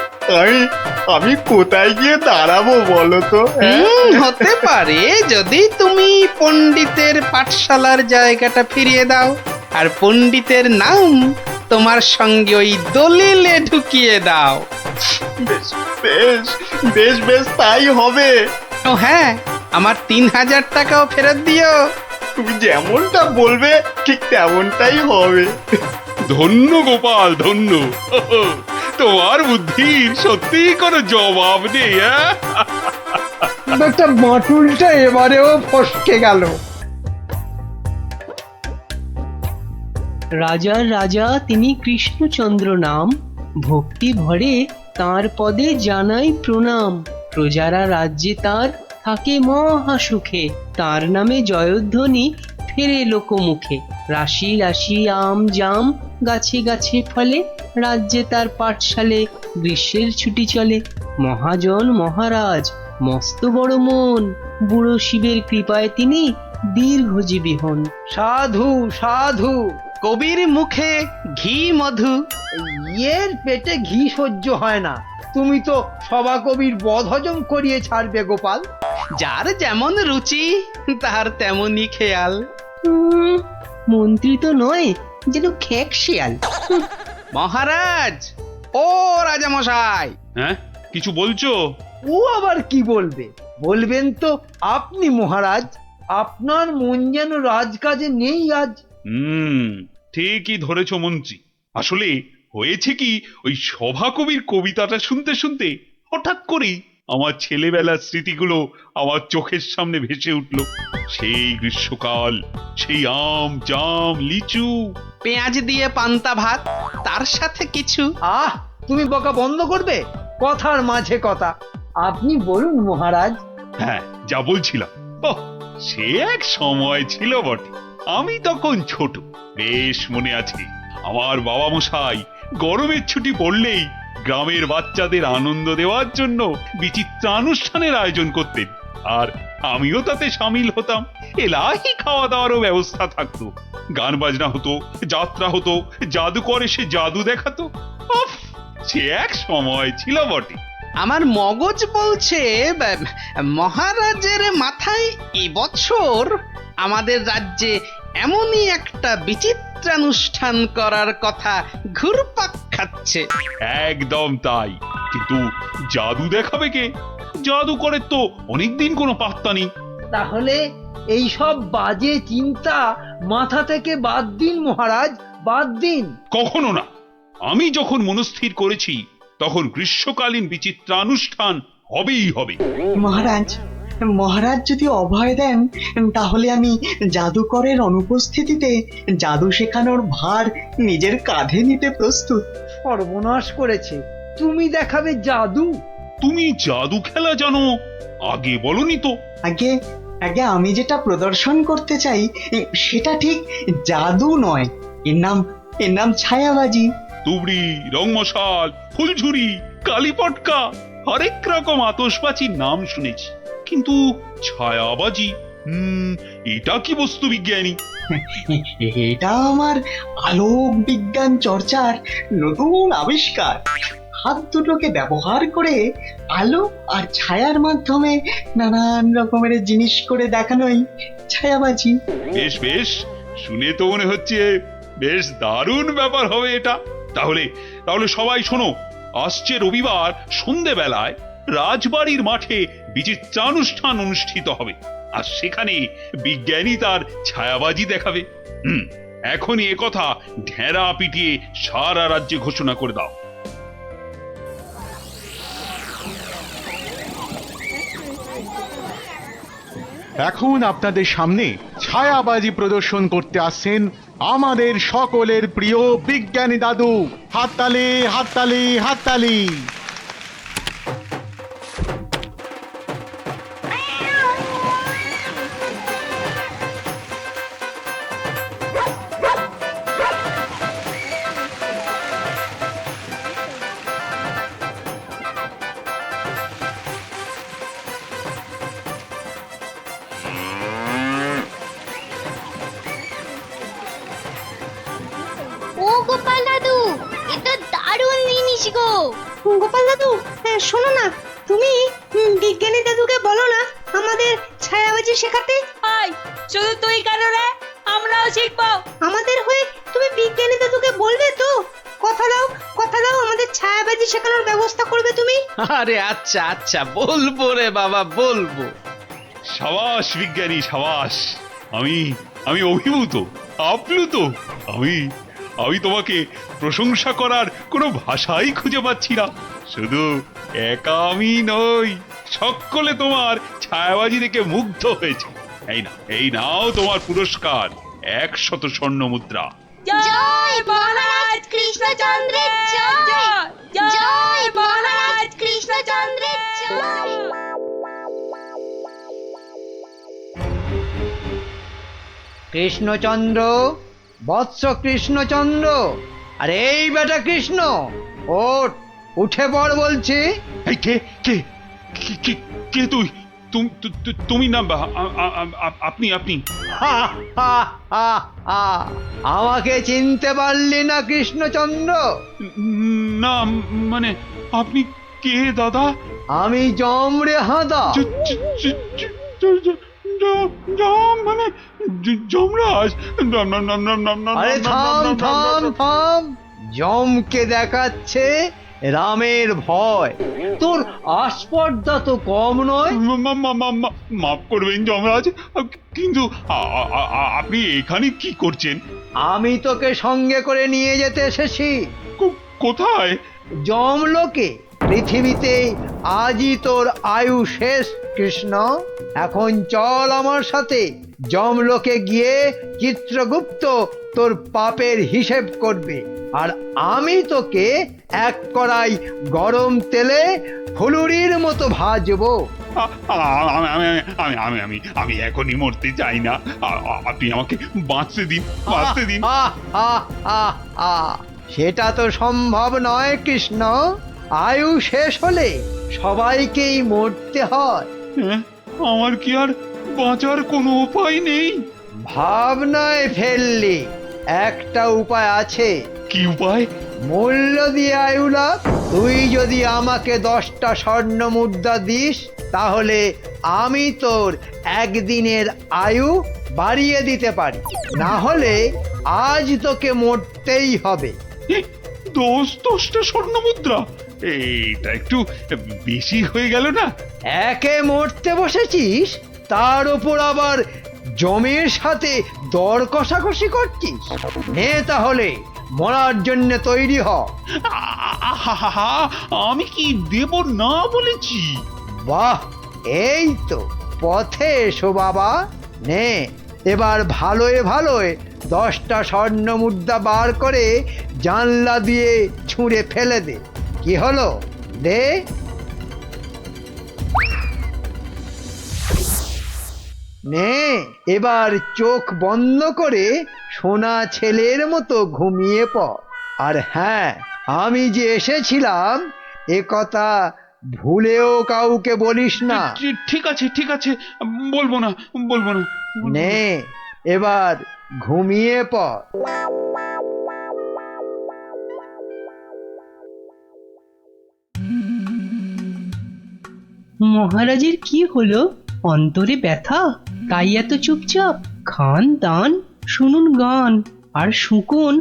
I: আমি কোথায় গিয়ে দাঁড়াবো বলো তো?
F: হতে পারে যদি তুমি পণ্ডিতের পাঠশালার জায়গাটা ফিরিয়ে দাও, আর পণ্ডিতের নাম তোমার সঙ্গে ওই দলিলে ঢুকিয়ে দাও।
I: বেশ বেশ বেশ বেশ, তাই হবে।
F: ও হ্যাঁ, আমার ৩,০০০ টাকাও ফেরত দিও।
I: তুমি যেমনটা বলবে ঠিক তেমনটাই হবে।
B: ধন্য গোপাল, ধন্য। তোমার বুদ্ধির সত্যি কোনো জবাব নেই।
C: একটা বাঁটুলটা এবারেও ফসকে গেল।
H: রাজার রাজা তিনি কৃষ্ণচন্দ্র নাম, ভক্তি ভরে তাঁর পদে জানাই প্রণাম। প্রজারা রাজ্যে তার থাকে মহা সুখে, তার নামে জয়ধ্বনি ফেরে লোকমুখে। রাশি রাশি আম জাম গাছে গাছে ফলে, রাজ্যে তার পাঠশালে গ্রীষ্মের ছুটি চলে। মহাজন মহারাজ মস্ত বড় মন, বুড়ো শিবের কৃপায় তিনি দীর্ঘজীবী হন।
C: সাধু সাধু,
F: কবির মুখে ঘি মধু।
C: এর পেটে ঘি সহ্য হয় না। তুমি তো সভা কবির বধ হজম করিয়ে ছাড়বে গোপাল।
F: যার যেমন রুচি তার তেমনই খেয়াল।
H: মন্ত্রী তো নয়, যেন খেক শিয়াল।
F: মহারাজ, ও রাজামশাই,
B: হ্যাঁ, কিছু বলছো?
C: ও আবার কি বলবে? বলবেন তো আপনি মহারাজ। আপনার মন যেন রাজকাজে নেই আজ।
B: ঠিকই ধরেছ মন্ত্রী। আসলে হয়েছে কি, ওই সভাকবির কবিতাটা শুনতে শুনতে হঠাৎ করেই আমার ছেলেবেলার স্মৃতিগুলো আমার চোখের সামনে ভেসে উঠল। সেই গ্রীষ্মকাল, সেই আম, জাম, লিচু,
F: পেঁয়াজ দিয়ে পান্তা ভাত, তার সাথে কিছু।
C: তুমি বকা বন্ধ করবে? কথার মাঝে কথা। আপনি বলুন মহারাজ।
B: হ্যাঁ, যা বলছিলাম, সে এক সময় ছিল বটে। আমি তখন ছোট, বেশ মনে আছে। আমার বাবা মশাই গরমের ছুটি পড়লেই গ্রামের বাচ্চাদের আনন্দ দেওয়ার জন্য বিচিত্রানুষ্ঠানের আয়োজন করতেন, আর আমিও তাতে সামিল হতাম। এলাহি খাওয়া দাওয়ারও ব্যবস্থা থাকতো, গান বাজনা হতো, যাত্রা হতো, জাদুকর এসে জাদু দেখাতো। সে এক সময় ছিল বটে।
F: আমার মগজ বলছে মহারাজের মাথায় এবছর আমাদের রাজ্যে এমনই একটা বিচিত্রানুষ্ঠান করার কথা ঘুরপাক খাচ্ছে।
B: একদম তাই, কিন্তু জাদু দেখাবে কে? জাদুকরের তো অনেকদিন কোনো পাত্তা নেই।
C: তাহলে এই সব বাজে চিন্তা মাথা থেকে বাদ দিন মহারাজ, বাদ দিন।
B: কখনো না। আমি যখন মনস্থির করেছি তখন গ্রীষ্মকালীন বিচিত্রানুষ্ঠান হবেই হবে।
A: মহারাজ, মহারাজ যদি অভয় দেন তাহলে আমি জাদুকরের অনুপস্থিতিতে জাদু শেখানোর ভার নিজের কাঁধে নিতে প্রস্তুত।
C: সর্বনাশ করেছে, তুমি দেখাবে জাদু?
B: তুমি জাদু খেলা জানো? আগে বলনি তো।
A: আগে আগে আমি যেটা প্রদর্শন করতে চাই সেটা ঠিক জাদু নয়, এর নাম ছায়াবাজি।
B: তুবড়ি, রংমশাল, ফুলঝুরি, কালীপটকা, হরেক রকম আতশবাজির নাম শুনেছি, কিন্তু ছায়াবাজি, এটা কি বস্তু বিজ্ঞানী?
A: এটা আমার আলোক বিজ্ঞান চর্চার নতুন আবিষ্কার। হাত দুটোকে ব্যবহার করে আলো আর ছায়ার মাধ্যমে নানান রকমের জিনিস করে দেখানোই ছায়াবাজি।
B: বেশ বেশ, শুনে তো মনে হচ্ছে বেশ দারুণ ব্যাপার হবে এটা। তাহলে তাহলে সবাই শোনো, আসছে রবিবার সন্ধেবেলায় রাজবাড়ির মাঠে বিচিত্রানুষ্ঠান অনুষ্ঠিত হবে, আর সেখানে বিজ্ঞানী তার ছায়াবাজি দেখাবে। এখনই একথা ঢেরা পিটিয়ে সারা রাজ্যে ঘোষণা করে দাও।
K: এখন আপনাদের সামনে ছায়াবাজি প্রদর্শন করতে আসছেন আমাদের সকলের প্রিয় বিজ্ঞানী দাদু। হাততালি, হাততালি, হাততালি।
O: ও গোপাল দাদু, এটা দারুণ জিনিস গো।
L: গোপাল দাদু, শোনো না, তুমি বিজ্ঞানী দাদুকে বলো না আমাদের ছায়াবাজি শেখাতে।
G: আয়, শুধু তুই কেন রে? আমরাও শিখবো।
L: আমাদের হয়ে তুমি বিজ্ঞানী দাদুকে বলবে তো? কথা দাও, কথা দাও, আমাদের ছায়াবাজি শেখানোর ব্যবস্থা করবে তুমি।
F: আরে আচ্ছা আচ্ছা, বলবো রে বাবা, বলবো।
B: সাবাস বিজ্ঞানী, সাবাস। আমি অভিভূত, আপ্লুত। আমি তোমাকে প্রশংসা করার কোনো ভাষাই খুঁজে পাচ্ছি না। শুধু একা আমি নই, সকলে তোমার ছায়াবাজি দেখে মুগ্ধ হয়েছে। এই নাও তোমার পুরস্কার, 100 স্বর্ণ মুদ্রা।
O: জয় মহারাজ কৃষ্ণচন্দ্রের জয়, জয় মহারাজ কৃষ্ণচন্দ্রের জয়।
C: কৃষ্ণচন্দ্র, বৎস কৃষ্ণচন্দ্র, আরে এই বেটা কৃষ্ণ, ওঠ, উঠে পড় বলছি।
B: এই কে কে কে কে তুই? তুমি না, আপনি?
C: আমাকে চিনতে পারলি না কৃষ্ণচন্দ্র?
B: না, মানে আপনি কে দাদা?
C: আমি জমরে হাঁদা।
B: মানে যমরাজ
C: আরে থাম থাম থাম, জমকে দেখাচ্ছে রামের ভয়, তোর আস্পর্ধা তো কম নয়।
B: মাফ করবেন যমরাজ, কিন্তু আপনি এখানে কি করছেন?
C: আমি তোকে সঙ্গে করে নিয়ে যেতে এসেছি।
B: কোথায়?
C: যমলোকে। পৃথিবীতে আজই তোর আয়ু শেষ কৃষ্ণ। এখন চল আমার সাথে, যমলোকে গিয়ে চিত্রগুপ্ত তোর পাপের হিসেব করবে, আর আমি তোকে এক কড়াই গরম তেলে ফুলুরির মতো ভাজবো।
B: আমি এখনই মরতে চাই না, আপনি আমাকে বাঁচতে দিন, বাঁচতে দিন।
C: সেটা তো সম্ভব নয় কৃষ্ণ, আয়ু শেষ হলে সবাইকেই মরতে হয়।
B: আমার কি আর বাঁচার কোনো উপায় নেই?
C: ভাবনায় ফেললি, একটা উপায় আছে।
B: কি উপায়?
C: মূল্য দিয়ে আয়ু লাভ। তুই যদি আমাকে 10টা স্বর্ণ মুদ্রা দিস, তাহলে আমি তোর একদিনের আয়ু বাড়িয়ে দিতে পারি, না হলে আজ তোকে মরতেই হবে।
B: 10টা স্বর্ণ মুদ্রা? এটা একটু বেশি হয়ে গেল না?
C: একে মরতে বসেছিস, তার উপর আবার জমির সাথে দর কষাকষি করছিস। নে তাহলে, মরার জন্য তৈরি হ।
B: আমি কি দেব না বলেছি?
C: বাহ, এই তো পথে এসো বাবা। নে, এবার ভালোয় ভালোয় 10টা স্বর্ণ মুদ্রা বার করে জানলা দিয়ে ছুঁড়ে ফেলে দে। কি হলো, দে। নে, এবার চোখ বন্ধ করে সোনা ছেলের মতো ঘুমিয়ে পড়। আর হ্যাঁ, আমি যে এসেছিলাম এ কথা ভুলেও কাউকে বলিস না।
B: ঠিক আছে, ঠিক আছে, বলবো না, বলবো না।
C: নে, এবার ঘুমিয়ে পড়।
H: মহারাজের কি হলো? অন্তরে ব্যথা, তাই এত চুপচাপ? খান দান, শুনুন গান, আর শুকুন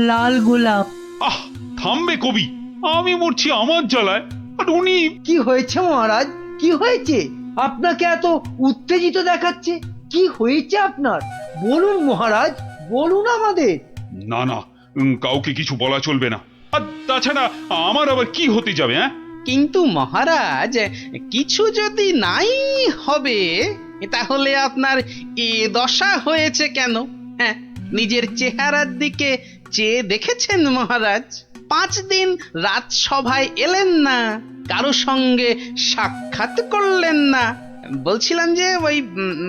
H: লাল গোলাপ।
B: আহ, থামবে কবি, আমি মরছি আমার জ্বালায়, আর উনি।
C: কি হয়েছে মহারাজ, কি হয়েছে? আপনাকে এত উত্তেজিত দেখাচ্ছে, কি হয়েছে আপনার? বলুন মহারাজ, বলুন আমাদের।
B: না না, কাউকে কিছু বলা চলবে না। আর তাছাড়া আমার আবার কি হতে যাবে? হ্যাঁ,
F: কিন্তু মহারাজ, কিছু যদি নাই হবে, তাহলে আপনার এ দশা হয়েছে কেন? হ্যাঁ, নিজের চেহারার দিকে চেয়ে দেখেছেন মহারাজ? 5 দিন রাজসভায় এলেন না, কারো সঙ্গে সাক্ষাৎ করলেন না। বলছিলাম যে ওই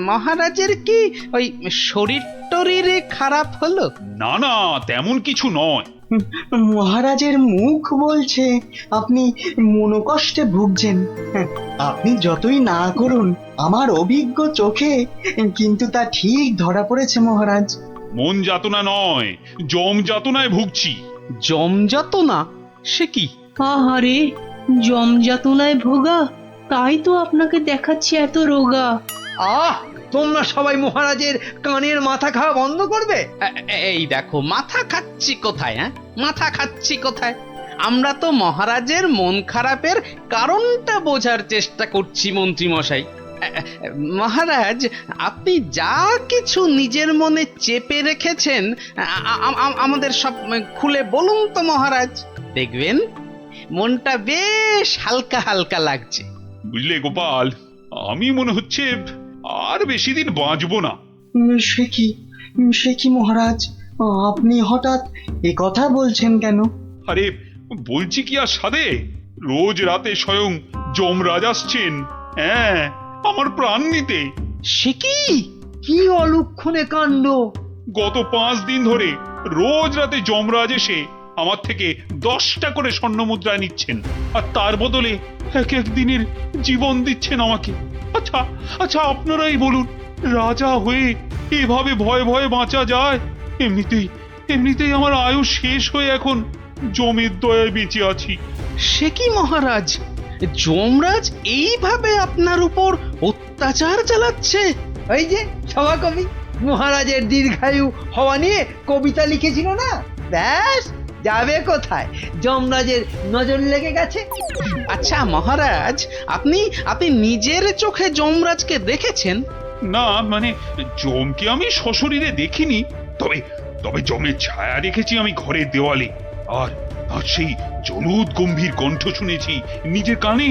F: মহারাজের কি ওই শরীর টরীরে খারাপ হলো?
B: না না, তেমন কিছু নয়।
A: মহারাজের মুখ বলছে আপনি মনোকষ্টে ভুগছেন। আপনি যতই না করুন, আমার অভিজ্ঞ চোখে কিন্তু তা ঠিক ধরা পড়েছে মহারাজ।
B: মন যাতনা নয়, জম যাতনায় ভুগছি।
F: জম যাতনা? সে কি?
H: আহারে, জমযাতনায় ভোগা, তাই তো আপনাকে দেখাচ্ছি এত রোগা।
C: আহ, তোমরা সবাই মহারাজের কানের মাথা খাওয়া বন্ধ করবে?
F: এই দেখো, মাথা খাচ্ছি কোথায়? হ্যাঁ, মাথা খাচ্ছি কোথায়? আমরা তো মহারাজের মন খারাপের কারণটা বোঝার চেষ্টা করছি মন্ত্রী মশাই। মহারাজ, আপনি যা কিছু নিজের মনে চেপে রেখেছেন আমাদের সব খুলে বলুন তো মহারাজ। দেখবেন মনটা বেশ হালকা হালকা লাগছে।
B: বুঝলে গোপাল, আমি মনে হচ্ছে আর বেশি দিন বাঁচবো না।
A: সে কি মহারাজ, আপনি হঠাৎ এ কথা বলছেন কেন?
B: আরে বলছি কি আর সাধে, রোজ রাতে স্বয়ং যমরাজ আসছেন, হ্যাঁ, আমার প্রাণ নিতে।
C: সে কি? কি অলক্ষণে কাণ্ড!
B: গত 5 দিন ধরে রোজ রাতে যমরাজ এসে আমার থেকে 10টা করে স্বর্ণ মুদ্রা নিচ্ছেন, আর তার বদলে এক এক দিনের জীবন দিচ্ছেন আমাকে। আচ্ছা আচ্ছা, আপনারাই বলুন, রাজা হয়ে এভাবে ভয়ে ভয়ে বাঁচা যায়? এমনিতেই আমার আয়ু শেষ হয়ে এখন জমের দয়ায় বেঁচে আছি।
F: সে কি মহারাজ, যমরাজ এইভাবে আপনার উপর অত্যাচার চালাচ্ছে?
C: ওই যে সভাকবি মহারাজের দীর্ঘায়ু হওয়া নিয়ে কবিতা লিখেছিল না, ব্যাস যাবে কোথায়, যমরাজের নজর লেগে গেছে।
F: আচ্ছা মহারাজ, আপনি আপনি নিজের চোখে যমরাজকে দেখেছেন?
B: না মানে জমকে আমি সশরীরে দেখিনি, তবে তবে জমের ছায়া দেখেছি আমি ঘরের দেওয়ালে, আর আর সেই জলুদ গম্ভীর কণ্ঠ শুনেছি নিজের কানে।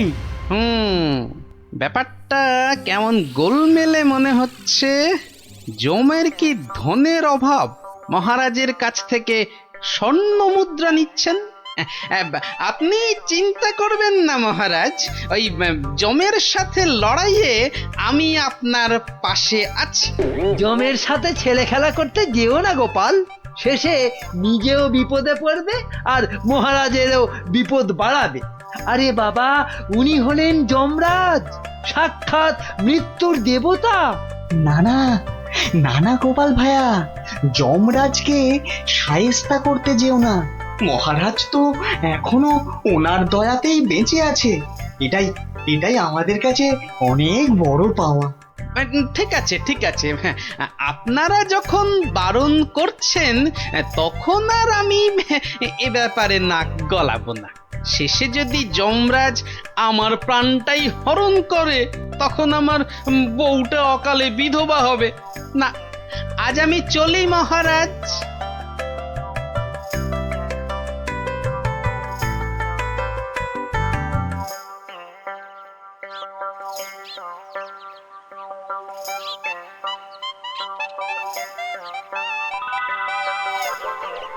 F: ব্যাপারটা কেমন গোলমেলে মনে হচ্ছে। জমের কি ধনের অভাব মহারাজের কাছ থেকে স্বর্ণ মুদ্রা নিচ্ছেন? আপনি চিন্তা করবেন না মহারাজ, ওই জমের সাথে লড়াইয়ে আমি আপনার পাশে আছি।
C: জমের সাথে ছেলে খেলা করতে যেও না গোপাল, শেষে নিজেও বিপদে পড়বে আর মহারাজেরও বিপদ বাড়াবে। আরে বাবা, উনি হলেন যমরাজ, সাক্ষাৎ মৃত্যুর দেবতা।
A: না না না না গোপাল ভাইয়া, যমরাজকে শায়েস্তা করতে যেও না, মহারাজ তো এখনো ওনার দয়াতেই বেঁচে আছে, এটাই এটাই আমাদের কাছে অনেক বড় পাওয়া।
F: ঠিক আছে ঠিক আছে, আপনারা যখন বারণ করছেন তখন আর আমি এ ব্যাপারে নাক গলাবো না। শেষে যদি যমরাজ আমার প্রাণটাই হরণ করে তখন আমার বউটা অকালে বিধবা হবে না। আজ আমি চলি মহারাজ।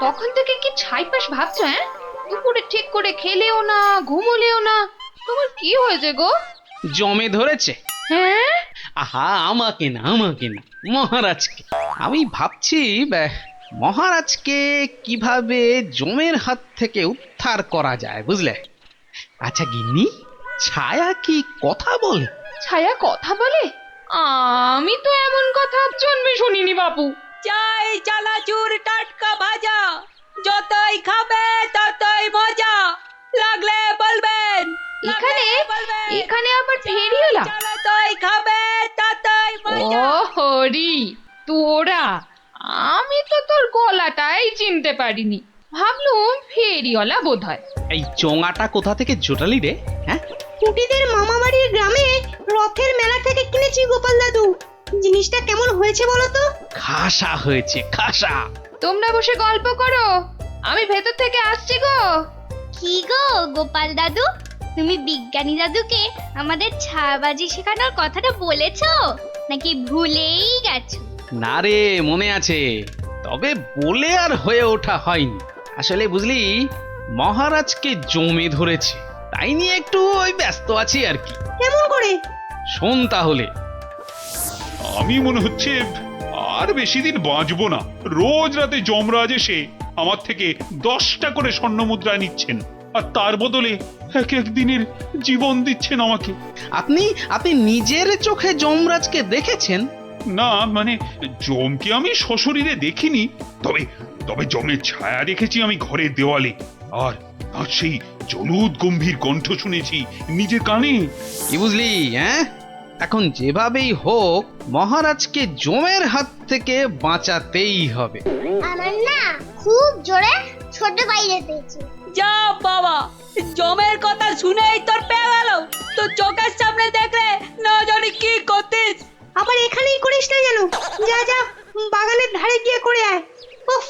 G: তখন থেকে কি ছাইপাশ ভাবছো? হ্যাঁ, দুপুরে ঠিক করে খেলেও না, ঘুমোলেও না, তোমার কি হয়েছে গো?
F: জমে ধরেছে।
G: হ্যাঁ,
F: আহা, আমাকে না মহারাজকে। আমি ভাবছি মহারাজকে কিভাবে জমের হাত থেকে উদ্ধার করা যায়, বুঝলে? আচ্ছা গিন্নি, ছায়া কি কথা বলে?
G: ছায়া কথা বলে? আমি তো এমন কথা জন্মে শুনিনি বাপু।
L: চাই চানাচুর টাটকা ভাজা, যতই খাবে ততই মজা, লাগলে বলবেন।
G: এখানে এখানে আবার ফেরিওলা?
L: যতই খাবে ততই মজা।
G: ও হরি তোরা, আমি তো তোর গলাটাই চিনতে পারিনি, ভাবলুম ফেরিওয়ালা বোধ হয়।
F: এই চোঙাটা কোথা থেকে জোটালি রে? হ্যাঁ,
O: কুটিদের মামা বাড়ির গ্রামে রথের মেলা থেকে কিনেছি গোপাল দাদু। জিনিসটা কেমন হয়েছে বলো তো?
F: খাসা হয়েছে, খাসা।
G: তোমরা বসে গল্প করো, আমি ভেতর থেকে আসছি গো।
O: কি গো গোপাল দাদু, তুমি বিজ্ঞানী দাদুকে আমাদের ছায়াবাজি শেখানোর কথাটা বলেছো নাকি ভুলেই গেছো?
F: না রে, মনে আছে, তবে বলে আর হয়ে ওঠা হয়নি। আসলে বুঝলি, মহারাজকে জমে ধরেছে, তাই নিয়ে একটু ওই ব্যস্ত আছি আর কি।
O: কেমন করে?
F: শোন তাহলে।
B: আমি মনে হচ্ছে আর বেশি দিন বাঁচবো না। রোজ রাতে যমরাজ এসে আমার থেকে 10টা করে স্বর্ণ মুদ্রা নিচ্ছেন, আর তার বদলে এক এক দিনের জীবন দিচ্ছেন আমাকে।
F: আপনি আপনি নিজের চোখে যমরাজকে দেখেছেন?
B: না মানে জমকে আমি সশরীরে দেখিনি, তবে তবে জমের ছায়া দেখেছি আমি ঘরের দেওয়ালে, আর আর সেই জলুদ গম্ভীর কণ্ঠ শুনেছি নিজের কানে।
F: কি বুঝলি? হ্যাঁ, এখন যেভাবেই হোক মহারাজকে জমের হাত থেকে বাঁচাতেই হবে।
O: আমার না খুব জোরে ছোট বাইরে পেয়েছে।
L: যা বাবা, জমের কথা শুনেই তোর পেয়ে গেল, তো চোখের সামনে দেখলে না জানি কি করতিস।
O: আবার এখানেই করিস না যেন, যা যা বাগানের ধারে গিয়ে করে আয়। উফ,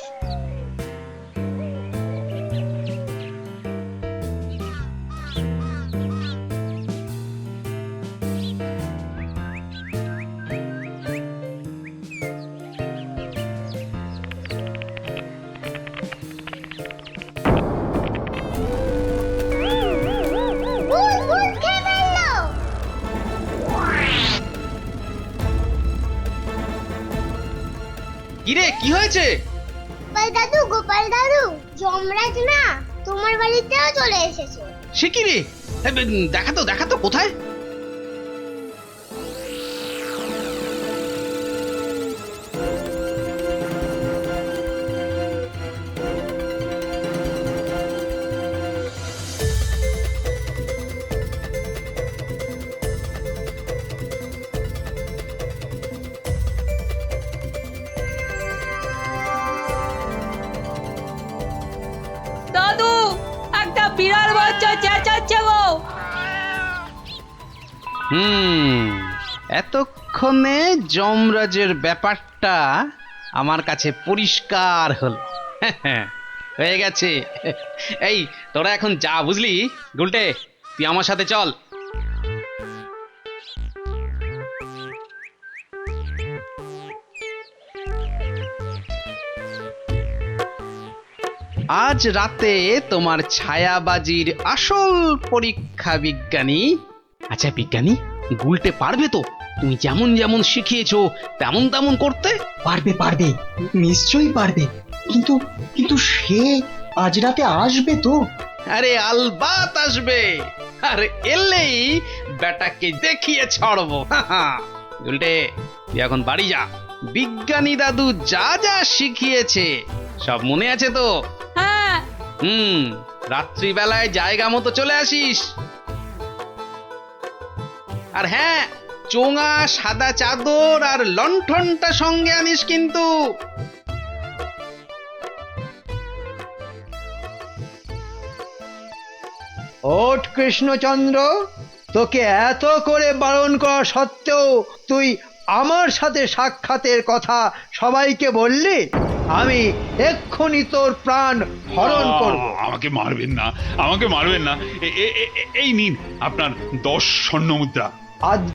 F: কিরে, কি হয়েছে?
O: গোপাল দাদু, যমরাজ না তোমার বাড়িতেও চলে এসেছে।
F: সে কি রে? দেখা তো কোথায়? এতক্ষণে যমরাজের ব্যাপারটা আমার কাছে পরিষ্কার হলো। হয়ে গেছে। এই তোরা এখন যা, বুঝলি? গুলটে, তুই আমার সাথে চল। আজ রাতে তোমার ছায়াবাজির আসল পরীক্ষা, বিজ্ঞানী। আচ্ছা বিজ্ঞানী, গুলটে পারবে তো তুমি যেমন যেমন শিখিয়েছো তেমন তেমন করতে?
A: পারবে পারবে, নিশ্চয়ই পারবে। কিন্তু কিন্তু সে আজ রাতে আসবে তো?
F: আরে আলবাত আসবে, আর এলেই বেটাকে দেখিয়ে ছাড়বো। গুলটে, তুই এখন বাড়ি যা। বিজ্ঞানী দাদু যা যা শিখিয়েছে সব মনে আছে তো?
G: হ্যাঁ।
F: রাত্রিবেলায় জায়গা মতো চলে আসিস। আর হ্যাঁ, চোঙা, সাদা চাদর আর লণ্ঠনটা সঙ্গে আনিস কিন্তু।
C: ওঠ কৃষ্ণচন্দ্র, তোকে এত করে বারণ করা সত্ত্বেও তুই আমার সাথে সাক্ষাতের কথা সবাইকে বললি? আমি এক্ষুনি তোর প্রাণ হরণ করব।
B: আমাকে মারবেন না, আমাকে মারবেন না। এই নিন আপনার 10 স্বর্ণ মুদ্রা।
C: আজ